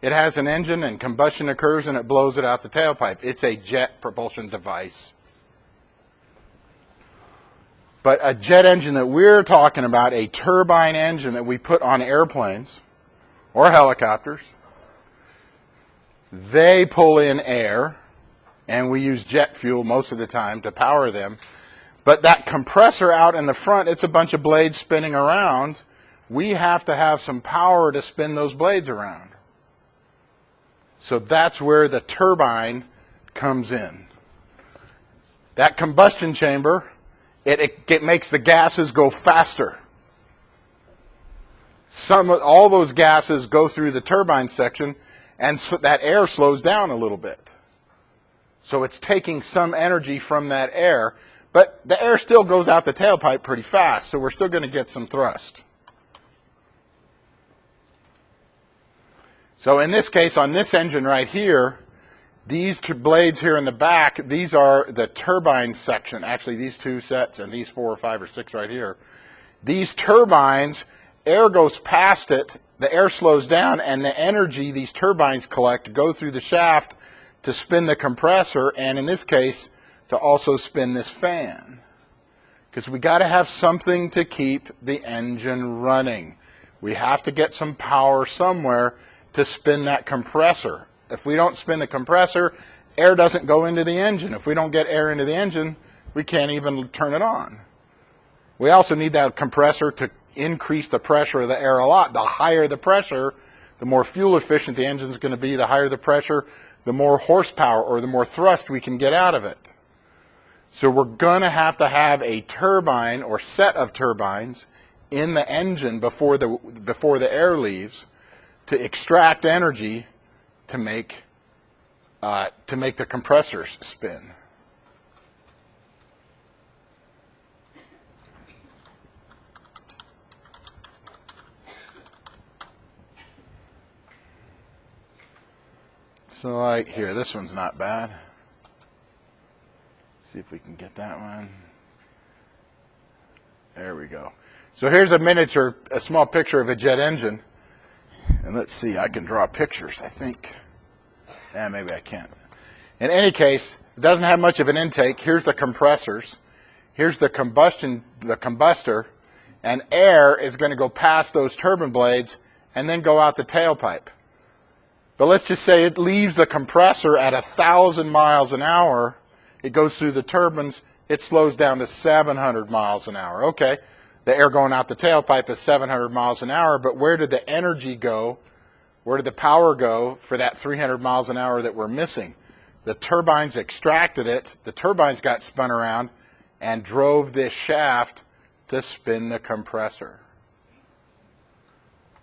It has an engine and combustion occurs and it blows it out the tailpipe. It's a jet propulsion device. But a jet engine that we're talking about, a turbine engine that we put on airplanes or helicopters, they pull in air, and we use jet fuel most of the time to power them. But that compressor out in the front, it's a bunch of blades spinning around. We have to have some power to spin those blades around. So that's where the turbine comes in. That combustion chamber, it makes the gases go faster. All those gases go through the turbine section, and so that air slows down a little bit. So it's taking some energy from that air, but the air still goes out the tailpipe pretty fast, so we're still going to get some thrust. So in this case, on this engine right here, these blades here in the back, these are the turbine section. Actually, these two sets and these 4 or 5 or 6 right here. These turbines, air goes past it, the air slows down, and the energy these turbines collect go through the shaft to spin the compressor, and in this case, to also spin this fan. Because we got to have something to keep the engine running. We have to get some power somewhere to spin that compressor. If we don't spin the compressor, air doesn't go into the engine. If we don't get air into the engine, we can't even turn it on. We also need that compressor to increase the pressure of the air a lot. The higher the pressure, the more fuel efficient the engine is going to be. The higher the pressure, the more horsepower or the more thrust we can get out of it. So we're going to have a turbine or set of turbines in the engine before the air leaves to extract energy to make the compressors spin. So like here, this one's not bad. Let's see if we can get that one. There we go. So here's a small picture of a jet engine. And let's see, I can draw pictures, I think. Yeah, maybe I can't. In any case, it doesn't have much of an intake. Here's the compressors. Here's the combustor. And air is going to go past those turbine blades and then go out the tailpipe. But let's just say it leaves the compressor at 1,000 miles an hour. It goes through the turbines. It slows down to 700 miles an hour. Okay, the air going out the tailpipe is 700 miles an hour, but where did the energy go? Where did the power go for that 300 miles an hour that we're missing? The turbines extracted it. The turbines got spun around and drove this shaft to spin the compressor.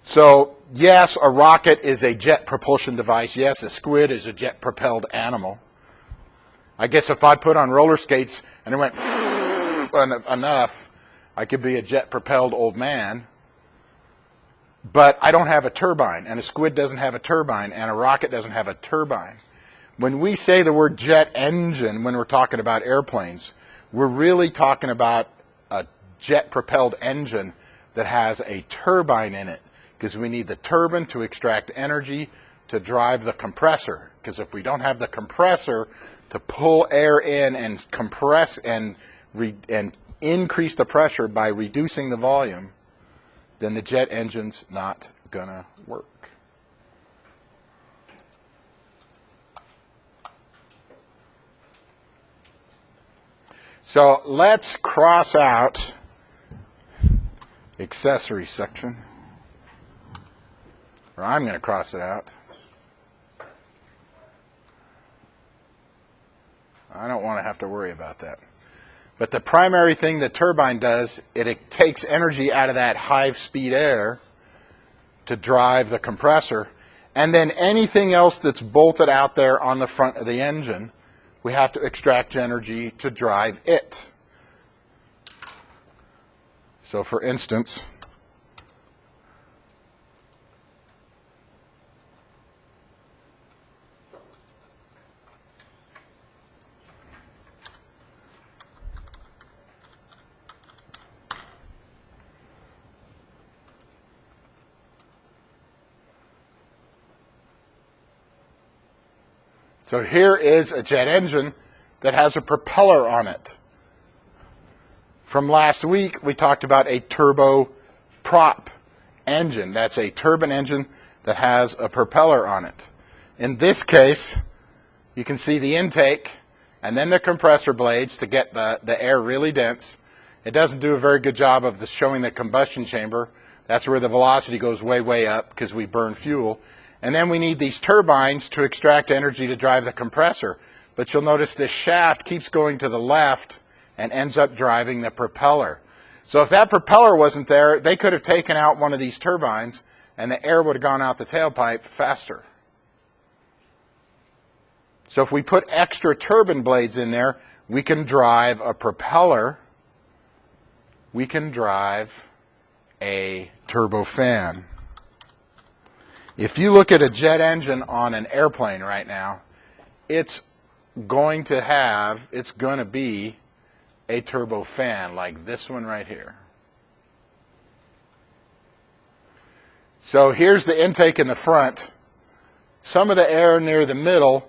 So, yes, a rocket is a jet propulsion device. Yes, a squid is a jet-propelled animal. I guess if I put on roller skates and it went enough, I could be a jet-propelled old man. But I don't have a turbine, and a squid doesn't have a turbine, and a rocket doesn't have a turbine. When we say the word jet engine when we're talking about airplanes, we're really talking about a jet-propelled engine that has a turbine in it, because we need the turbine to extract energy to drive the compressor. Because if we don't have the compressor to pull air in and compress and increase the pressure by reducing the volume, then the jet engine's not going to work. So let's cross out accessory section. Or I'm going to cross it out. I don't want to have to worry about that. But the primary thing the turbine does, it takes energy out of that high-speed air to drive the compressor, and then anything else that's bolted out there on the front of the engine, we have to extract energy to drive it. So for instance, so here is a jet engine that has a propeller on it. From last week, we talked about a turboprop engine. That's a turbine engine that has a propeller on it. In this case, you can see the intake and then the compressor blades to get the air really dense. It doesn't do a very good job of showing the combustion chamber. That's where the velocity goes way, way up because we burn fuel. And then we need these turbines to extract energy to drive the compressor. But you'll notice this shaft keeps going to the left and ends up driving the propeller. So if that propeller wasn't there, they could have taken out one of these turbines and the air would have gone out the tailpipe faster. So if we put extra turbine blades in there, we can drive a propeller. We can drive a turbofan. If you look at a jet engine on an airplane right now, it's going to be a turbofan like this one right here. So here's the intake in the front. Some of the air near the middle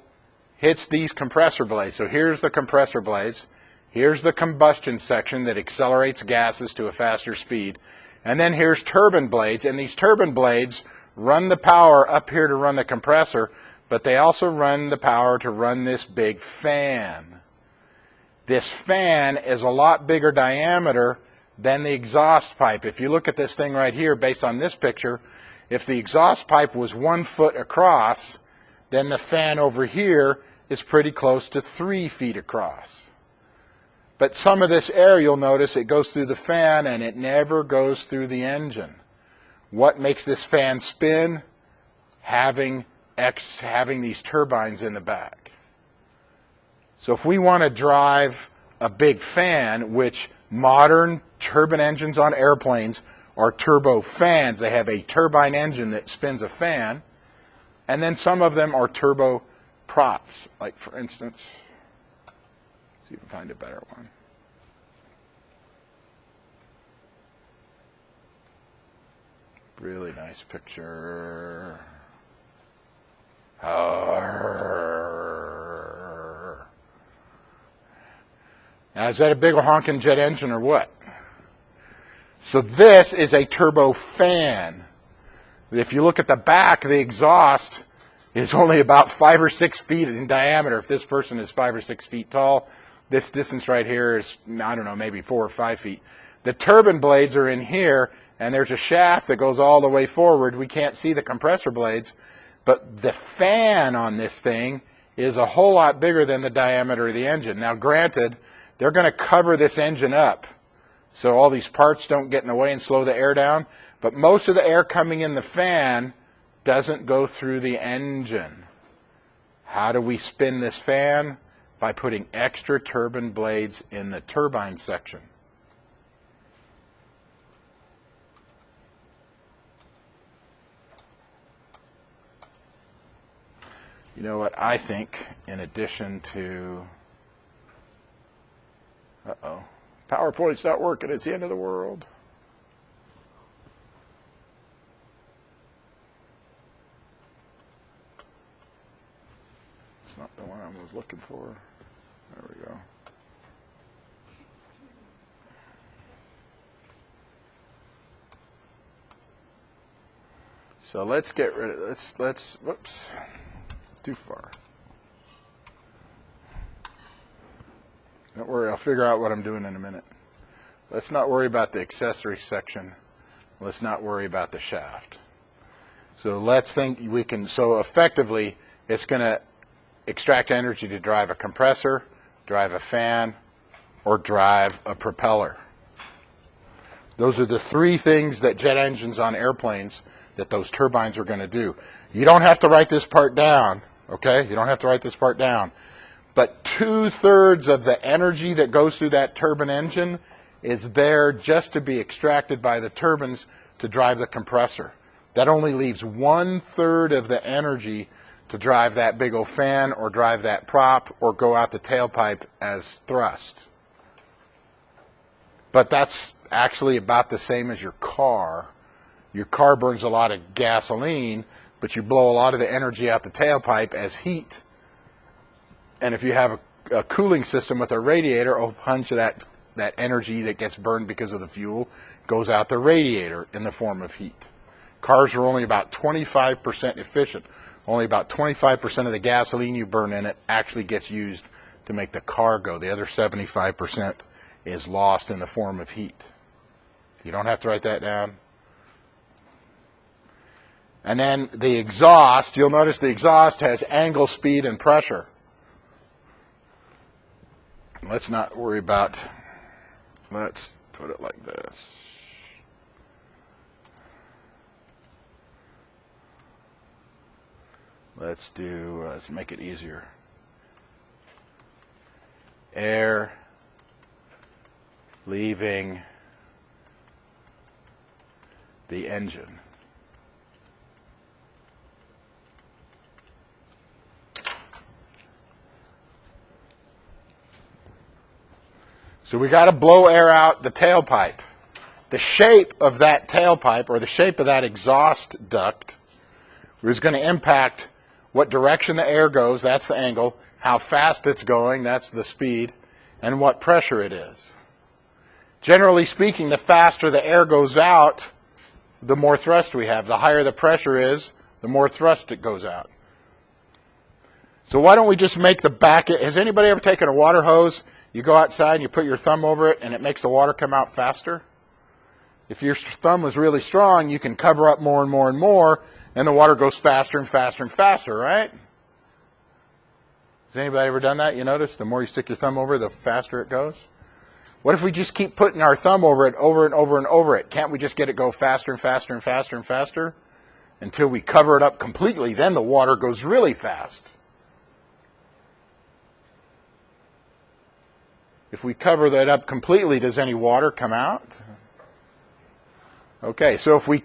hits these compressor blades. So here's the compressor blades. Here's the combustion section that accelerates gases to a faster speed. And then here's turbine blades, and these turbine blades run the power up here to run the compressor, but they also run the power to run this big fan. This fan is a lot bigger diameter than the exhaust pipe. If you look at this thing right here, based on this picture, if the exhaust pipe was 1 foot across, then the fan over here is pretty close to 3 feet across. But some of this air, you'll notice, it goes through the fan and it never goes through the engine. What makes this fan spin? Having these turbines in the back. So if we want to drive a big fan, which modern turbine engines on airplanes are turbofans, they have a turbine engine that spins a fan, and then some of them are turboprops. Like for instance, see if we can find a better one. Really nice picture. Now, is that a big honking jet engine or what? So this is a turbofan. If you look at the back, the exhaust is only about 5 or 6 feet in diameter. If this person is 5 or 6 feet tall, this distance right here is, I don't know, maybe 4 or 5 feet. The turbine blades are in here, and there's a shaft that goes all the way forward. We can't see the compressor blades, but the fan on this thing is a whole lot bigger than the diameter of the engine. Now, granted, they're going to cover this engine up so all these parts don't get in the way and slow the air down, but most of the air coming in the fan doesn't go through the engine. How do we spin this fan? By putting extra turbine blades in the turbine section. You know what I think, in addition to, PowerPoint's not working, it's the end of the world. It's not the one I was looking for. There we go. So let's get rid of, whoops. Too far. Don't worry, I'll figure out what I'm doing in a minute. Let's not worry about the accessory section. Let's not worry about the shaft. So let's think we can, so effectively, it's going to extract energy to drive a compressor, drive a fan, or drive a propeller. Those are the three things that jet engines on airplanes, that those turbines are going to do. You don't have to write this part down. Okay, you don't have to write this part down. But 2/3 of the energy that goes through that turbine engine is there just to be extracted by the turbines to drive the compressor. That only leaves 1/3 of the energy to drive that big old fan or drive that prop or go out the tailpipe as thrust. But that's actually about the same as your car. Your car burns a lot of gasoline, but you blow a lot of the energy out the tailpipe as heat. And if you have a cooling system with a radiator, a bunch of that energy that gets burned because of the fuel goes out the radiator in the form of heat. Cars are only about 25% efficient. Only about 25% of the gasoline you burn in it actually gets used to make the car go. The other 75% is lost in the form of heat. You don't have to write that down. And then the exhaust, you'll notice the exhaust has angle, speed, and pressure. Let's not worry about, let's put it like this. Let's make it easier. Air leaving the engine. So we got to blow air out the tailpipe. The shape of that tailpipe, or the shape of that exhaust duct, is going to impact what direction the air goes, that's the angle, how fast it's going, that's the speed, and what pressure it is. Generally speaking, the faster the air goes out, the more thrust we have. The higher the pressure is, the more thrust it goes out. So why don't we just make the back, has anybody ever taken a water hose, you go outside and you put your thumb over it and it makes the water come out faster? If your thumb was really strong, you can cover up more and more and more, and the water goes faster and faster and faster, right? Has anybody ever done that? You notice the more you stick your thumb over, the faster it goes? What if we just keep putting our thumb over it over and over and over it? Can't we just get it go faster and faster and faster and faster until we cover it up completely? Then the water goes really fast. If we cover that up completely, does any water come out? Okay, so if we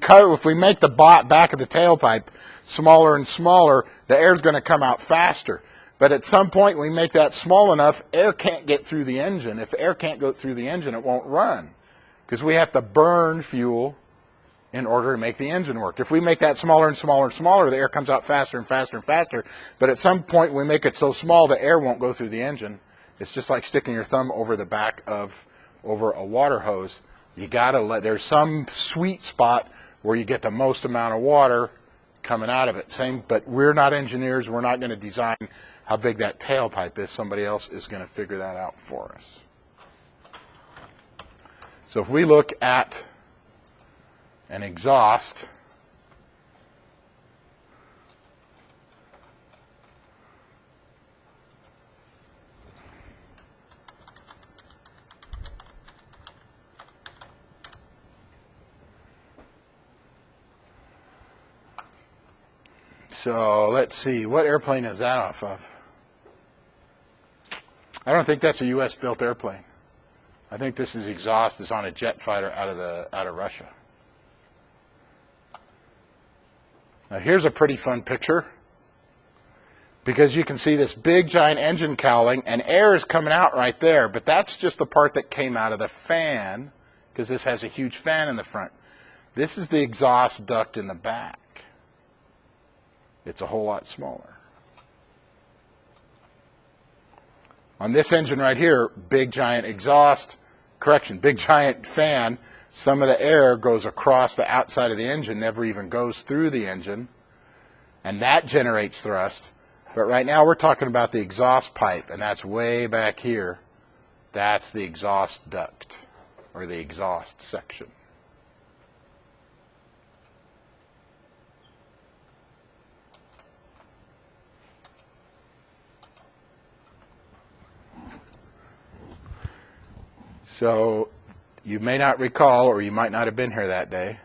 make the back of the tailpipe smaller and smaller, the air is going to come out faster. But at some point, we make that small enough, air can't get through the engine. If air can't go through the engine, it won't run, because we have to burn fuel in order to make the engine work. If we make that smaller and smaller and smaller, the air comes out faster and faster and faster. But at some point, we make it so small, the air won't go through the engine. It's just like sticking your thumb over the back of over a water hose. You gotta there's some sweet spot where you get the most amount of water coming out of it. But we're not engineers. We're not going to design how big that tailpipe is. Somebody else is going to figure that out for us. So if we look at an exhaust, so let's see, what airplane is that off of? I don't think that's a U.S. built airplane. I think this is exhaust is on a jet fighter out of Russia. Now here's a pretty fun picture, because you can see this big giant engine cowling and air is coming out right there, but that's just the part that came out of the fan, because this has a huge fan in the front. This is the exhaust duct in the back. It's a whole lot smaller. On this engine right here, big giant exhaust, big giant fan, some of the air goes across the outside of the engine, never even goes through the engine, and that generates thrust. But right now we're talking about the exhaust pipe, and that's way back here. That's the exhaust duct, or the exhaust section. So you may not recall, or you might not have been here that day,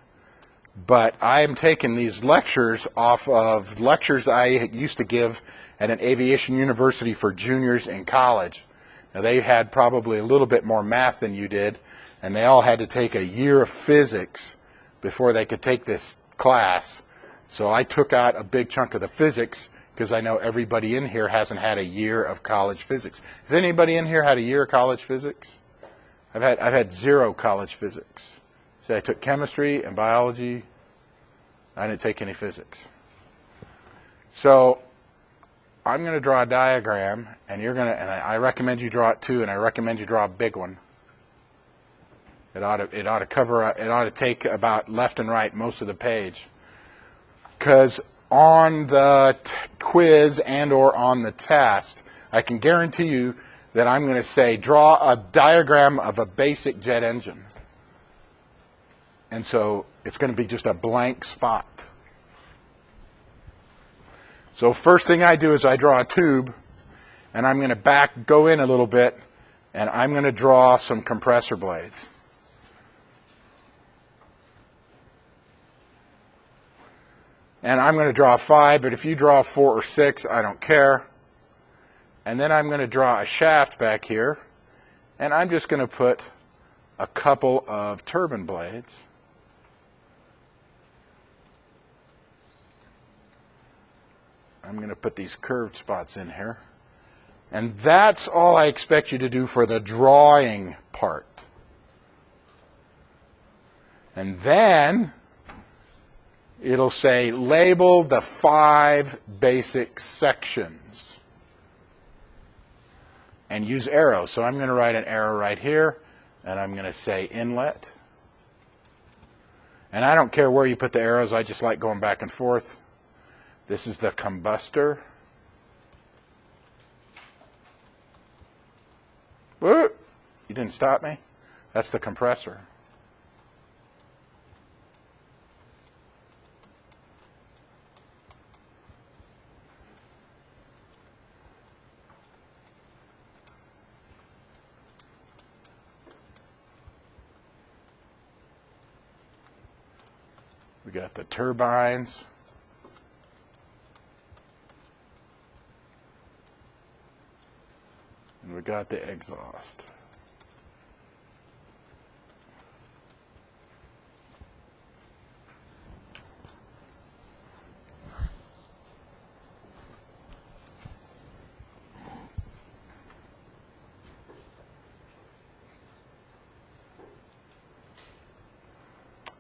but I am taking these lectures off of lectures I used to give at an aviation university for juniors in college. Now, they had probably a little bit more math than you did, and they all had to take a year of physics before they could take this class. So I took out a big chunk of the physics because I know everybody in here hasn't had a year of college physics. Has anybody in here had a year of college physics? I've had 0 college physics. So I took chemistry and biology. I didn't take any physics. So I'm going to draw a diagram, and I recommend you draw it too, and I recommend you draw a big one. It ought to take about left and right most of the page. Because on the quiz and or on the test, I can guarantee you that I'm going to say, draw a diagram of a basic jet engine. And so it's going to be just a blank spot. So first thing I do is I draw a tube, and I'm going to go in a little bit, and I'm going to draw some compressor blades. And I'm going to draw 5, but if you draw 4 or 6, I don't care. And then I'm going to draw a shaft back here, and I'm just going to put a couple of turbine blades. I'm going to put these curved spots in here. And that's all I expect you to do for the drawing part. And then it'll say, label the 5 basic sections. And use arrows. So I'm going to write an arrow right here, and I'm going to say inlet. And I don't care where you put the arrows, I just like going back and forth. This is the combustor. Woo! You didn't stop me? That's the compressor. We got the turbines. And we got the exhaust.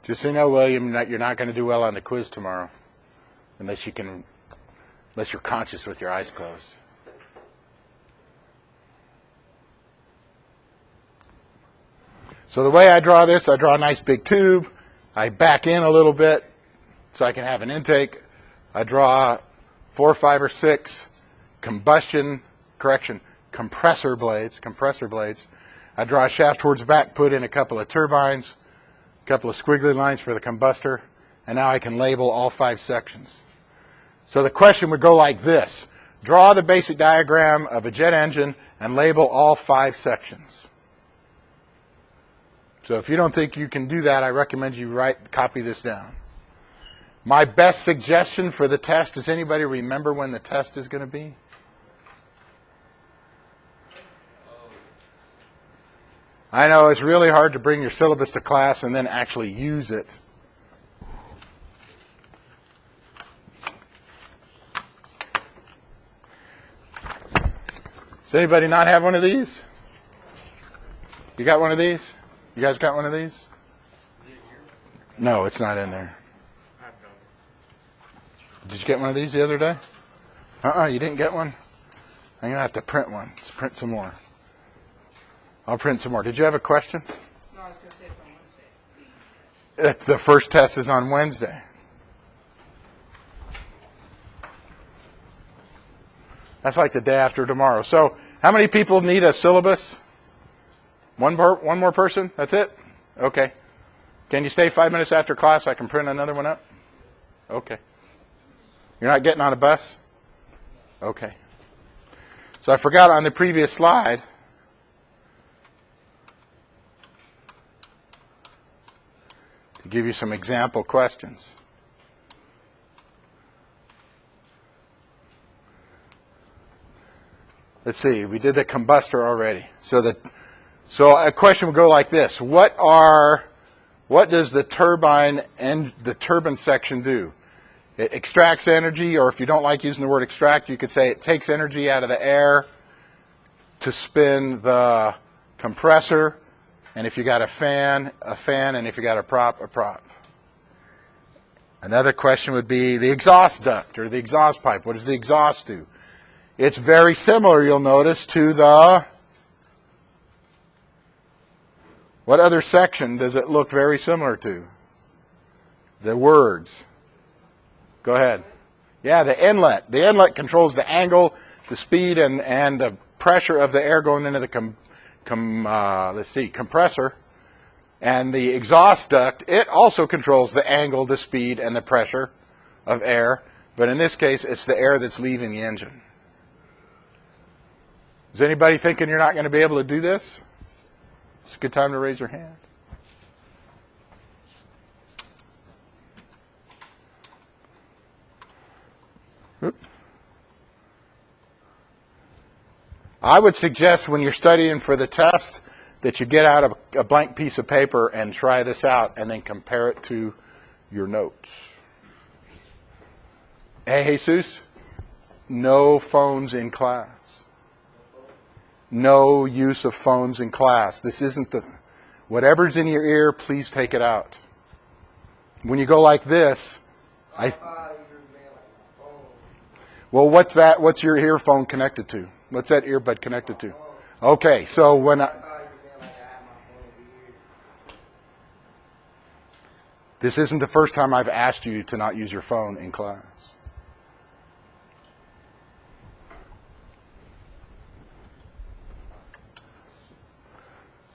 Just so you know, William, you're not going to do well on the quiz tomorrow unless you're conscious with your eyes closed. So the way I draw this, I draw a nice big tube. I back in a little bit so I can have an intake. I draw 4, 5, or 6 compressor blades. I draw a shaft towards the back, put in a couple of turbines, a couple of squiggly lines for the combustor, and now I can label all 5 sections. So the question would go like this. Draw the basic diagram of a jet engine and label all 5 sections. So if you don't think you can do that, I recommend you copy this down. My best suggestion for the test, does anybody remember when the test is going to be? I know it's really hard to bring your syllabus to class and then actually use it. Does anybody not have one of these? You got one of these? You guys got one of these? No, it's not in there. Did you get one of these the other day? You didn't get one? I'm going to have to print one. Let's print some more. I'll print some more. Did you have a question? No, I was going to say it's on Wednesday. The first test is on Wednesday. That's like the day after tomorrow. So how many people need a syllabus? One more person? That's it? Okay. Can you stay 5 minutes after class? I can print another one up? Okay. You're not getting on a bus? Okay. So I forgot on the previous slide, to give you some example questions. Let's see, we did the combustor already. So a question would go like this: What does the turbine and the turbine section do? It extracts energy, or if you don't like using the word extract, you could say it takes energy out of the air to spin the compressor, and if you got a fan, and if you got a prop, a prop. Another question would be the exhaust duct or the exhaust pipe. What does the exhaust do? It's very similar, you'll notice, to the... What other section does it look very similar to? The words. Go ahead. Yeah, the inlet. The inlet controls the angle, the speed, and the pressure of the air going into the compressor. And the exhaust duct, it also controls the angle, the speed, and the pressure of air. But in this case, it's the air that's leaving the engine. Is anybody thinking you're not going to be able to do this? It's a good time to raise your hand. I would suggest when you're studying for the test that you get out a blank piece of paper and try this out and then compare it to your notes. Hey, Jesus, no phones in class. No use of phones in class. This isn't the... Whatever's in your ear, please take it out. When you go like this, well, what's that? What's your earphone connected to? What's that earbud connected to? Okay, so when this isn't the first time I've asked you to not use your phone in class.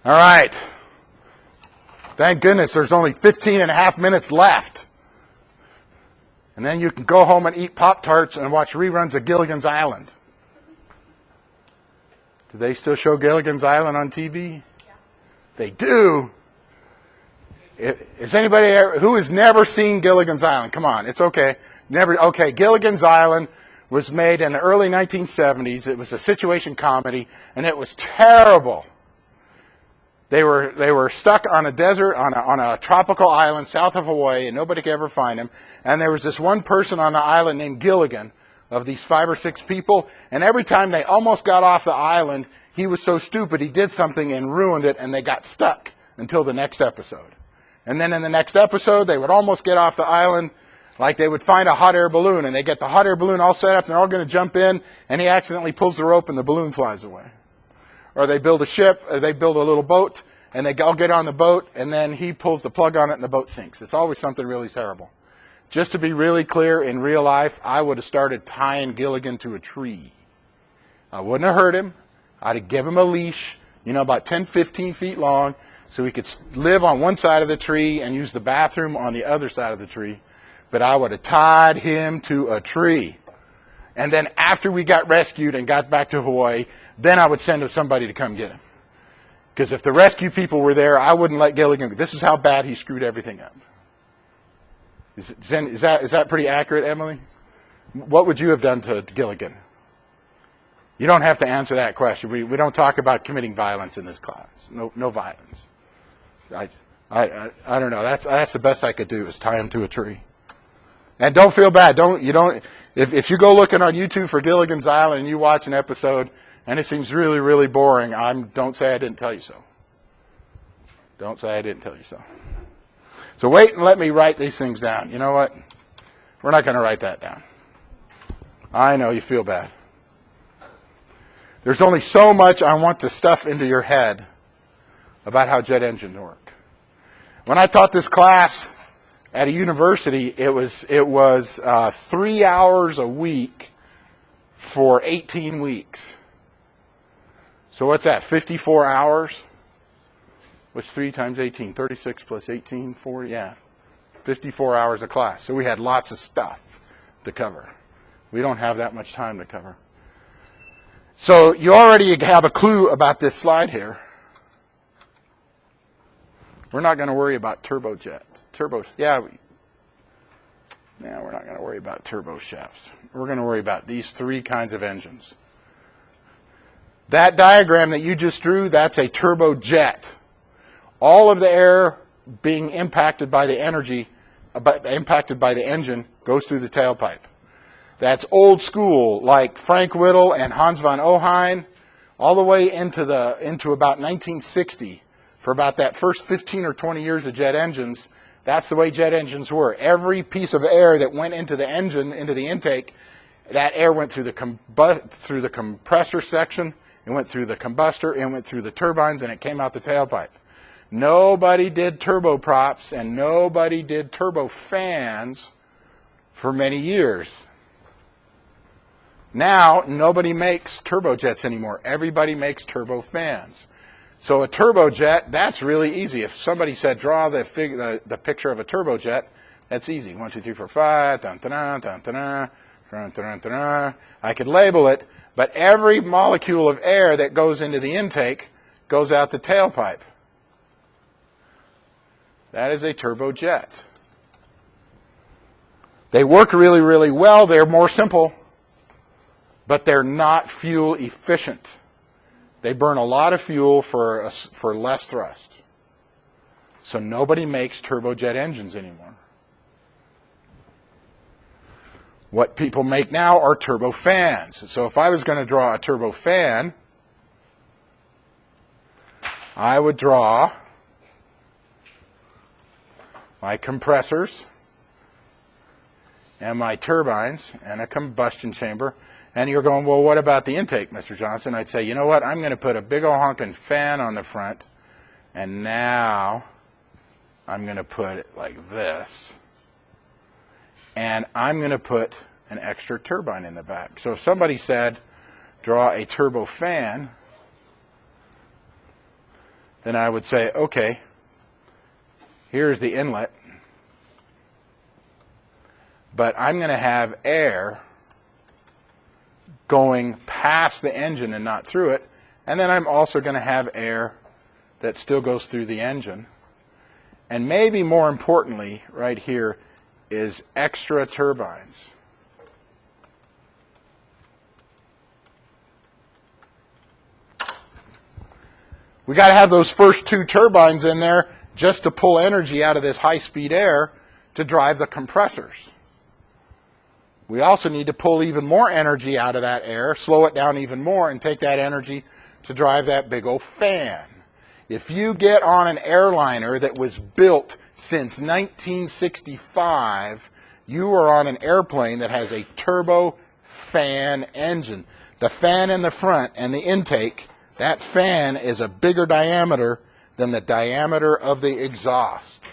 All right. Thank goodness there's only 15 and a half minutes left. And then you can go home and eat Pop-Tarts and watch reruns of Gilligan's Island. Do they still show Gilligan's Island on TV? Yeah. They do? Is anybody who has never seen Gilligan's Island? Come on, it's okay. Never. Okay, Gilligan's Island was made in the early 1970s. It was a situation comedy, and it was terrible. They were stuck on a desert, on a tropical island south of Hawaii, and nobody could ever find him. And there was this one person on the island named Gilligan, of these 5 or 6 people, and every time they almost got off the island, he was so stupid he did something and ruined it, and they got stuck until the next episode. And then in the next episode, they would almost get off the island, like they would find a hot air balloon, and they get the hot air balloon all set up, and they're all going to jump in, and he accidentally pulls the rope, and the balloon flies away. Or they build a ship, or they build a little boat, and they all get on the boat, and then he pulls the plug on it, and the boat sinks. It's always something really terrible. Just to be really clear, in real life, I would have started tying Gilligan to a tree. I wouldn't have hurt him. I'd have given him a leash, about 10, 15 feet long, so he could live on one side of the tree and use the bathroom on the other side of the tree. But I would have tied him to a tree. And then after we got rescued and got back to Hawaii, then I would send somebody to come get him. Because if the rescue people were there, I wouldn't let Gilligan go. This is how bad he screwed everything up. Is that pretty accurate, Emily? What would you have done to Gilligan? You don't have to answer that question. We don't talk about committing violence in this class. No violence. I don't know. That's the best I could do, is tie him to a tree. And don't feel bad. If you go looking on YouTube for Gilligan's Island and you watch an episode and it seems really, really boring, don't say I didn't tell you so. Don't say I didn't tell you so. So wait and let me write these things down. You know what? We're not going to write that down. I know you feel bad. There's only so much I want to stuff into your head about how jet engines work. When I taught this class at a university, it was 3 hours a week for 18 weeks. So what's that, 54 hours? What's 3 times 18? 36 plus 18, 40, yeah. 54 hours of class. So we had lots of stuff to cover. We don't have that much time to cover. So you already have a clue about this slide here. We're not going to worry about turbojets. We're not going to worry about turbo shafts. We're going to worry about these three kinds of engines. That diagram that you just drew, that's a turbojet. All of the air being impacted by the engine goes through the tailpipe. That's old school, like Frank Whittle and Hans von Ohain, all the way into about 1960. For about that first 15 or 20 years of jet engines, that's the way jet engines were. Every piece of air that went into the engine, into the intake, that air went through the compressor section, it went through the combustor, it went through the turbines, and it came out the tailpipe. Nobody did turboprops and nobody did turbofans for many years. Now, nobody makes turbojets anymore. Everybody makes turbofans. So a turbojet, that's really easy. If somebody said, draw the picture of a turbojet, that's easy. 1, 2, 3, 4, 5, dun, dun, dun, dun, dun, dun, dun, dun, dun, dun. I could label it, but every molecule of air that goes into the intake goes out the tailpipe. That is a turbojet. They work really, really well. They're more simple, but they're not fuel efficient. They burn a lot of fuel for less thrust. So nobody makes turbojet engines anymore. What people make now are turbofans. So if I was going to draw a turbofan, I would draw my compressors and my turbines and a combustion chamber. And you're going, well, what about the intake, Mr. Johnson? I'd say, you know what? I'm going to put a big old honking fan on the front, and now I'm going to put it like this. And I'm going to put an extra turbine in the back. So if somebody said, draw a turbofan, then I would say, okay, here's the inlet, but I'm going to have air going past the engine and not through it, and then I'm also going to have air that still goes through the engine. And maybe more importantly, right here, is extra turbines. We got to have those first two turbines in there just to pull energy out of this high-speed air to drive the compressors. We also need to pull even more energy out of that air, slow it down even more, and take that energy to drive that big old fan. If you get on an airliner that was built since 1965, you are on an airplane that has a turbofan engine. The fan in the front and the intake, that fan is a bigger diameter than the diameter of the exhaust.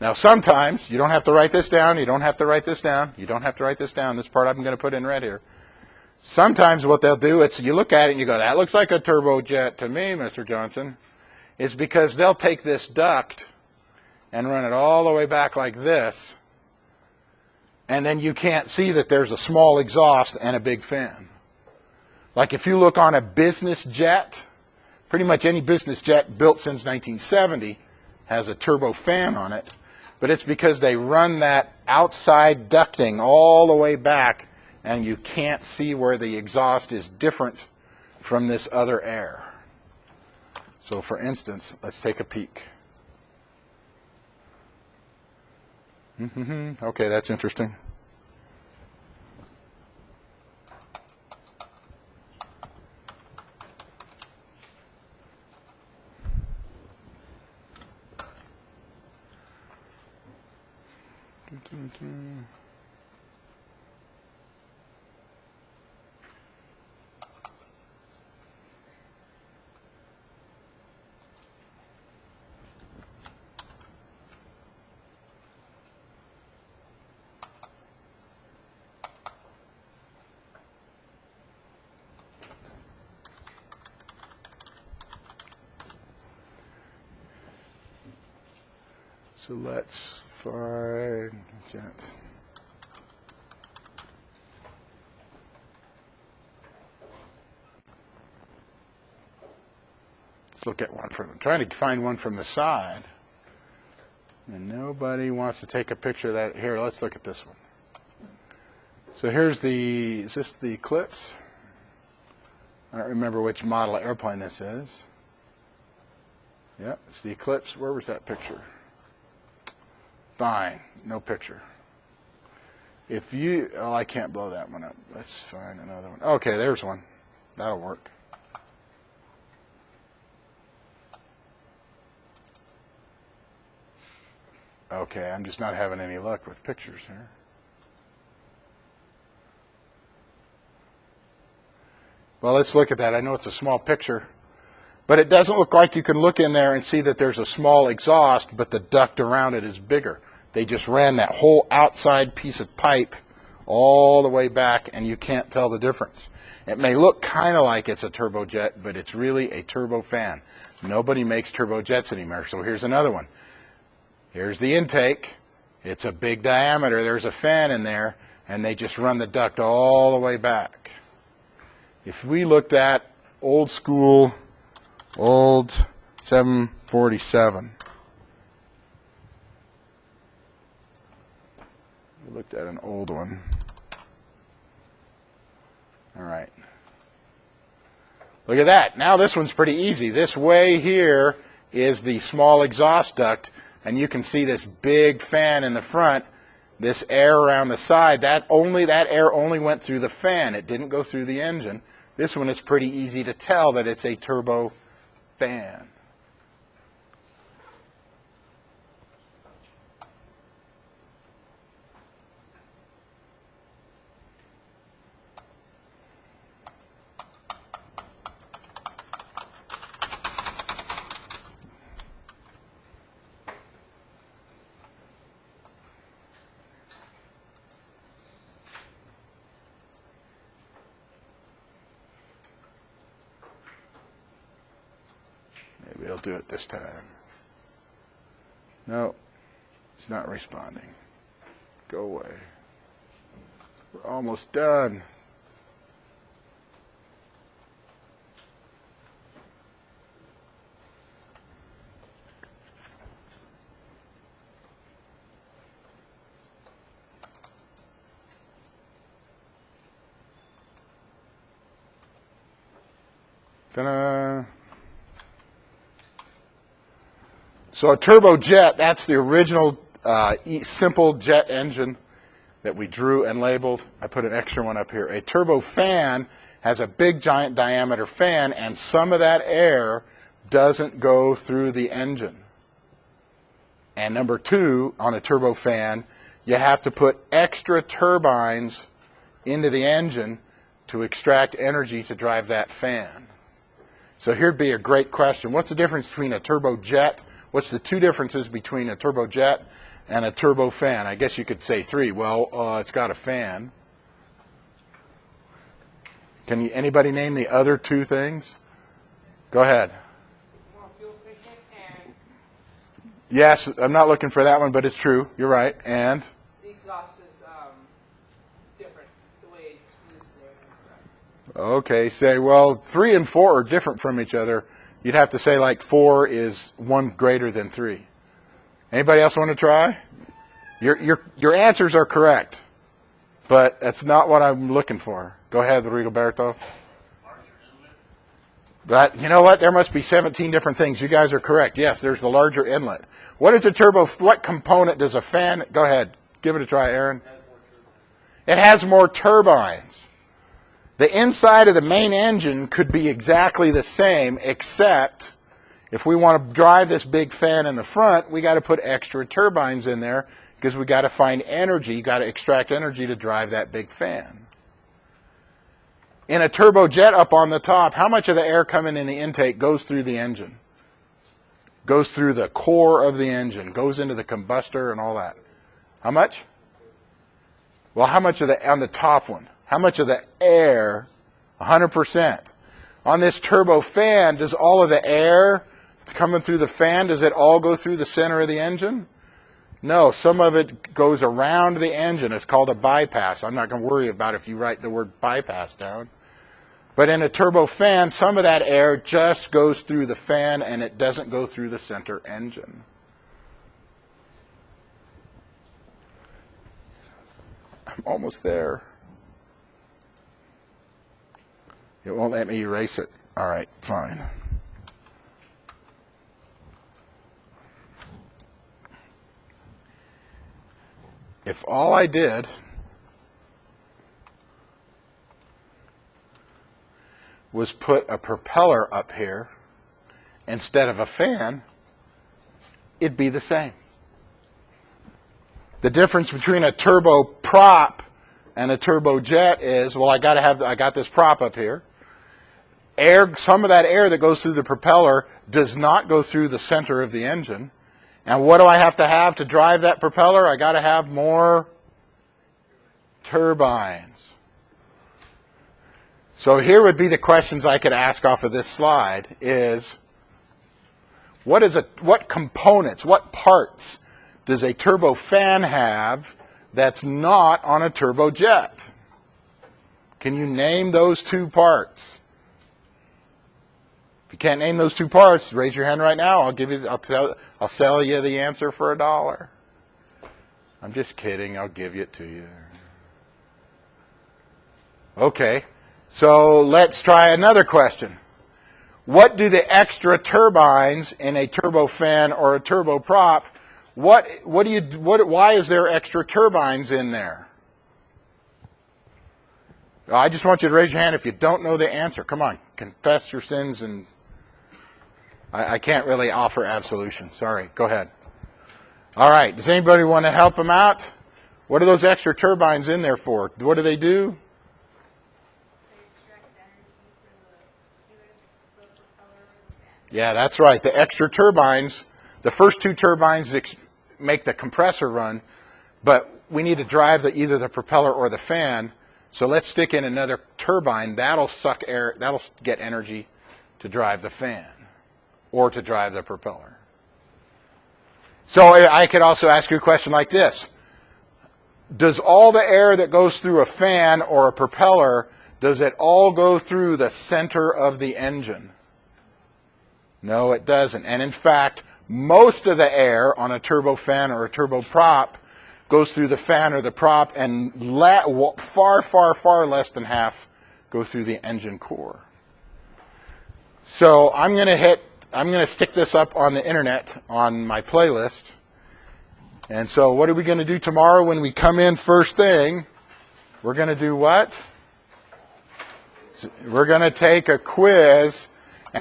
Now, sometimes, you don't have to write this down, you don't have to write this down, you don't have to write this down, this part I'm going to put in red here. Sometimes what they'll do, it's you look at it and you go, that looks like a turbojet to me, Mr. Johnson. It's because they'll take this duct and run it all the way back like this, and then you can't see that there's a small exhaust and a big fan. Like if you look on a business jet, pretty much any business jet built since 1970 has a turbofan on it, but it's because they run that outside ducting all the way back, and you can't see where the exhaust is different from this other air. So for instance, let's take a peek. Okay, that's interesting. So let's find jet. Let's look at one from, I'm trying to find one from the side. And nobody wants to take a picture of that. Here, let's look at this one. So here's the, is this the Eclipse? I don't remember which model of airplane this is. Yep, it's the Eclipse. Where was that picture? Fine, no picture. If you, oh, I can't blow that one up. Let's find another one. Okay, there's one. That'll work. Okay, I'm just not having any luck with pictures here. Well, let's look at that. I know it's a small picture, but it doesn't look like you can look in there and see that there's a small exhaust, but the duct around it is bigger. They just ran that whole outside piece of pipe all the way back, and you can't tell the difference. It may look kind of like it's a turbojet, but it's really a turbofan. Nobody makes turbojets anymore. So here's another one. Here's the intake. It's a big diameter. There's a fan in there, and they just run the duct all the way back. If we looked at old school, old 747, we looked at an old one. All right. Look at that. Now this one's pretty easy. This way here is the small exhaust duct, and you can see this big fan in the front, this air around the side. That air only went through the fan. It didn't go through the engine. This one is pretty easy to tell that it's a turbo fan. Maybe I'll do it this time. No, it's not responding. Go away. We're almost done. Ta-da! So a turbojet, that's the original simple jet engine that we drew and labeled. I put an extra one up here. A turbofan has a big giant diameter fan, and some of that air doesn't go through the engine. And number two, on a turbofan, you have to put extra turbines into the engine to extract energy to drive that fan. So here'd be a great question. What's the difference between a turbojet? What's the two differences between a turbojet and a turbofan? I guess you could say three. Well, it's got a fan. Can you, anybody name the other two things? Go ahead. More fuel efficient, and Yes, I'm not looking for that one, but it's true. You're right. And the exhaust is different, the way it's used there. okay, say, well, 3 and 4 are different from each other. You'd have to say like 4 is 1 greater than 3. Anybody else want to try? Your answers are correct, but that's not what I'm looking for. Go ahead, Rigoberto. That, you know what? There must be 17 different things. You guys are correct. Yes, there's the larger inlet. What is a turbo? What component does a fan? Go ahead, give it a try, Aaron. It has more turbines. The inside of the main engine could be exactly the same, except if we want to drive this big fan in the front, we got to put extra turbines in there because we got to find energy, you got to extract energy to drive that big fan. In a turbojet up on the top, how much of the air coming in the intake goes through the engine? Goes through the core of the engine, goes into the combustor and all that. How much? Well, how much of the, on the top one? How much of the air? 100%. On this turbofan, does all of the air coming through the fan, does it all go through the center of the engine? No, some of it goes around the engine. It's called a bypass. I'm not going to worry about if you write the word bypass down. But in a turbofan, some of that air just goes through the fan and it doesn't go through the center engine. I'm almost there. It won't let me erase it. All right, fine. If all I did was put a propeller up here instead of a fan, it'd be the same. The difference between a turboprop and a turbojet is, well, I got this prop up here. Some of that air that goes through the propeller does not go through the center of the engine. And what do I have to drive that propeller? I got to have more turbines. So here would be the questions I could ask off of this slide is, what components, what parts does a turbofan have that's not on a turbojet? Can you name those two parts? If you can't name those two parts, raise your hand right now. I'll sell you the answer for $1. I'm just kidding. I'll give it to you. Okay. So let's try another question. What do the extra turbines in a turbofan or a turboprop, why is there extra turbines in there? I just want you to raise your hand if you don't know the answer. Come on, confess your sins, and I can't really offer absolution. Sorry, go ahead. All right, does anybody want to help them out? What are those extra turbines in there for? What do they do? Yeah, that's right. The extra turbines, the first two turbines make the compressor run, but we need to drive either the propeller or the fan. So let's stick in another turbine. That'll suck air, that'll get energy to drive the fan or to drive the propeller. So I could also ask you a question like this. Does all the air that goes through a fan or a propeller, does it all go through the center of the engine? No, it doesn't. And in fact, most of the air on a turbofan or a turboprop goes through the fan or the prop, and far, far, far less than half go through the engine core. So I'm going to stick this up on the internet on my playlist. And so what are we going to do tomorrow when we come in first thing? We're going to do what? We're going to take a quiz